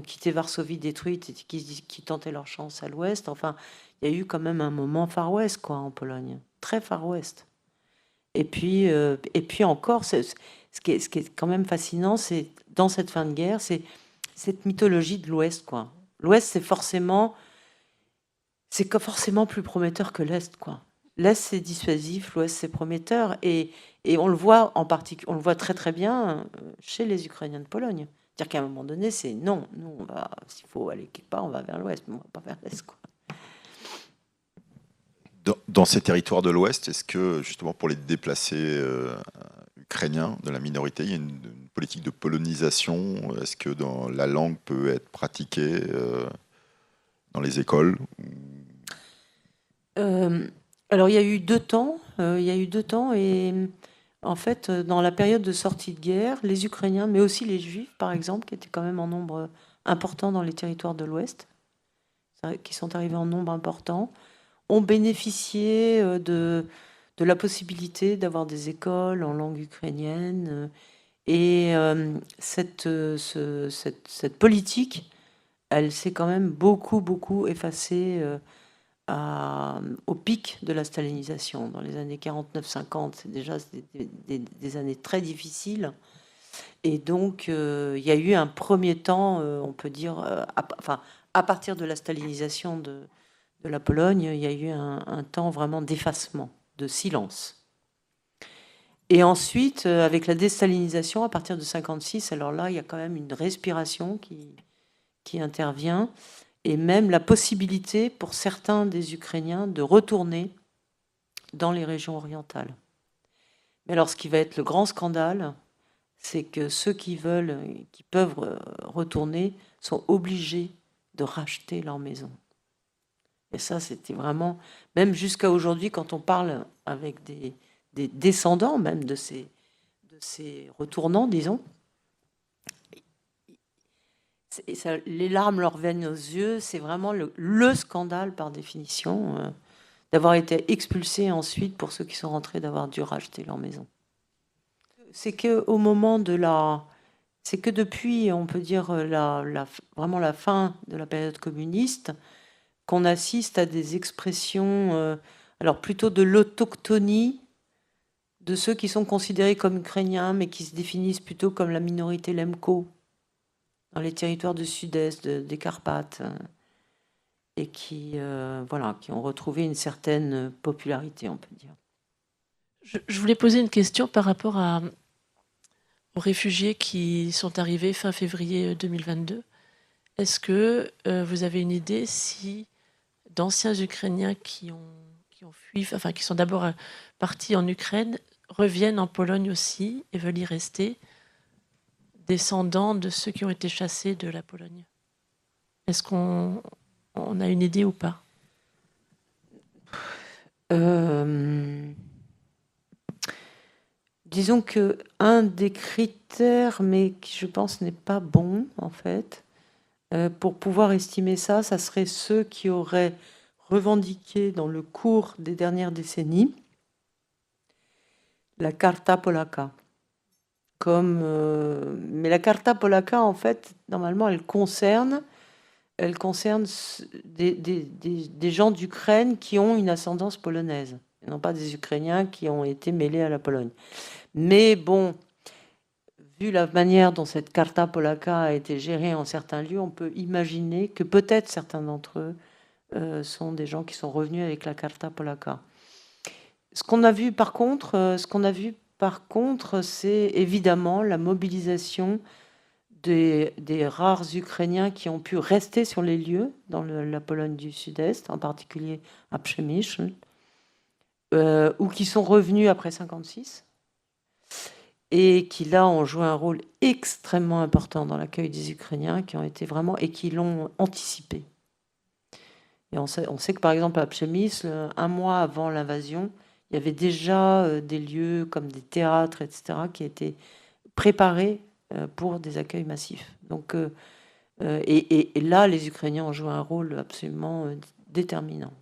quitté Varsovie détruite et qui tentaient leur chance à l'ouest. Enfin, il y a eu quand même un moment Far West, quoi, en Pologne, très Far West. Et puis encore, ce qui est quand même fascinant, c'est dans cette fin de guerre, c'est cette mythologie de l'Ouest, quoi. L'Ouest, c'est forcément plus prometteur que l'Est, quoi. L'Est, c'est dissuasif, l'Ouest, c'est prometteur, et on le voit on le voit très très bien chez les Ukrainiens de Pologne. C'est-à-dire qu'à un moment donné, c'est non, nous, s'il faut aller quelque part, on va vers l'Ouest, mais on va pas vers l'Est, quoi. Dans ces territoires de l'Ouest, est-ce que, justement, pour les déplacés ukrainiens de la minorité, il y a une politique de polonisation? Est-ce que la langue peut être pratiquée dans les écoles? Alors, il y a eu deux temps. Et en fait, dans la période de sortie de guerre, les Ukrainiens, mais aussi les Juifs, par exemple, qui étaient quand même en nombre important dans les territoires de l'Ouest, qui sont arrivés en nombre important, ont bénéficié de la possibilité d'avoir des écoles en langue ukrainienne. Et cette politique, elle s'est quand même beaucoup effacée au pic de la stalinisation. Dans les années 49-50, c'est déjà des années très difficiles. Et donc, il y a eu un premier temps, on peut dire, à partir de la stalinisation de la Pologne, il y a eu un temps vraiment d'effacement, de silence. Et ensuite, avec la déstalinisation, à partir de 56, alors là, il y a quand même une respiration qui intervient, et même la possibilité pour certains des Ukrainiens de retourner dans les régions orientales. Mais alors, ce qui va être le grand scandale, c'est que ceux qui peuvent retourner, sont obligés de racheter leur maison. Et ça, c'était vraiment, même jusqu'à aujourd'hui, quand on parle avec des descendants même de ces retournants, disons, les larmes leur viennent aux yeux. C'est vraiment le scandale par définition d'avoir été expulsés ensuite, pour ceux qui sont rentrés, d'avoir dû racheter leur maison. C'est que au moment c'est que depuis, on peut dire, vraiment la fin de la période communiste, qu'on assiste à des expressions, alors plutôt de l'autochtonie, de ceux qui sont considérés comme ukrainiens, mais qui se définissent plutôt comme la minorité Lemko, dans les territoires du sud-est, des Carpates, et qui ont retrouvé une certaine popularité, on peut dire. Je voulais poser une question par rapport aux réfugiés qui sont arrivés fin février 2022. Est-ce que vous avez une idée si d'anciens Ukrainiens qui ont fui, enfin qui sont d'abord partis en Ukraine, reviennent en Pologne aussi et veulent y rester, descendants de ceux qui ont été chassés de la Pologne. Est-ce qu'on a une idée ou pas? Disons que un des critères, mais qui je pense n'est pas bon en fait, pour pouvoir estimer ça, ça serait ceux qui auraient revendiqué dans le cours des dernières décennies la Karta Polaka. Mais la Karta Polaka, en fait, normalement, elle concerne des gens d'Ukraine qui ont une ascendance polonaise, et non pas des Ukrainiens qui ont été mêlés à la Pologne. Mais bon, vu la manière dont cette Karta Polaka a été gérée en certains lieux, on peut imaginer que peut-être certains d'entre eux sont des gens qui sont revenus avec la Karta Polaka. Ce qu'on a vu par contre, c'est évidemment la mobilisation des rares Ukrainiens qui ont pu rester sur les lieux dans la Pologne du Sud-Est, en particulier à Przemyśl, ou qui sont revenus après 1956 et qui là ont joué un rôle extrêmement important dans l'accueil des Ukrainiens, qui ont été vraiment et qui l'ont anticipé. Et on sait que par exemple à Przemyśl, un mois avant l'invasion, il y avait déjà des lieux comme des théâtres, etc., qui étaient préparés pour des accueils massifs. Donc, et là, les Ukrainiens ont joué un rôle absolument déterminant.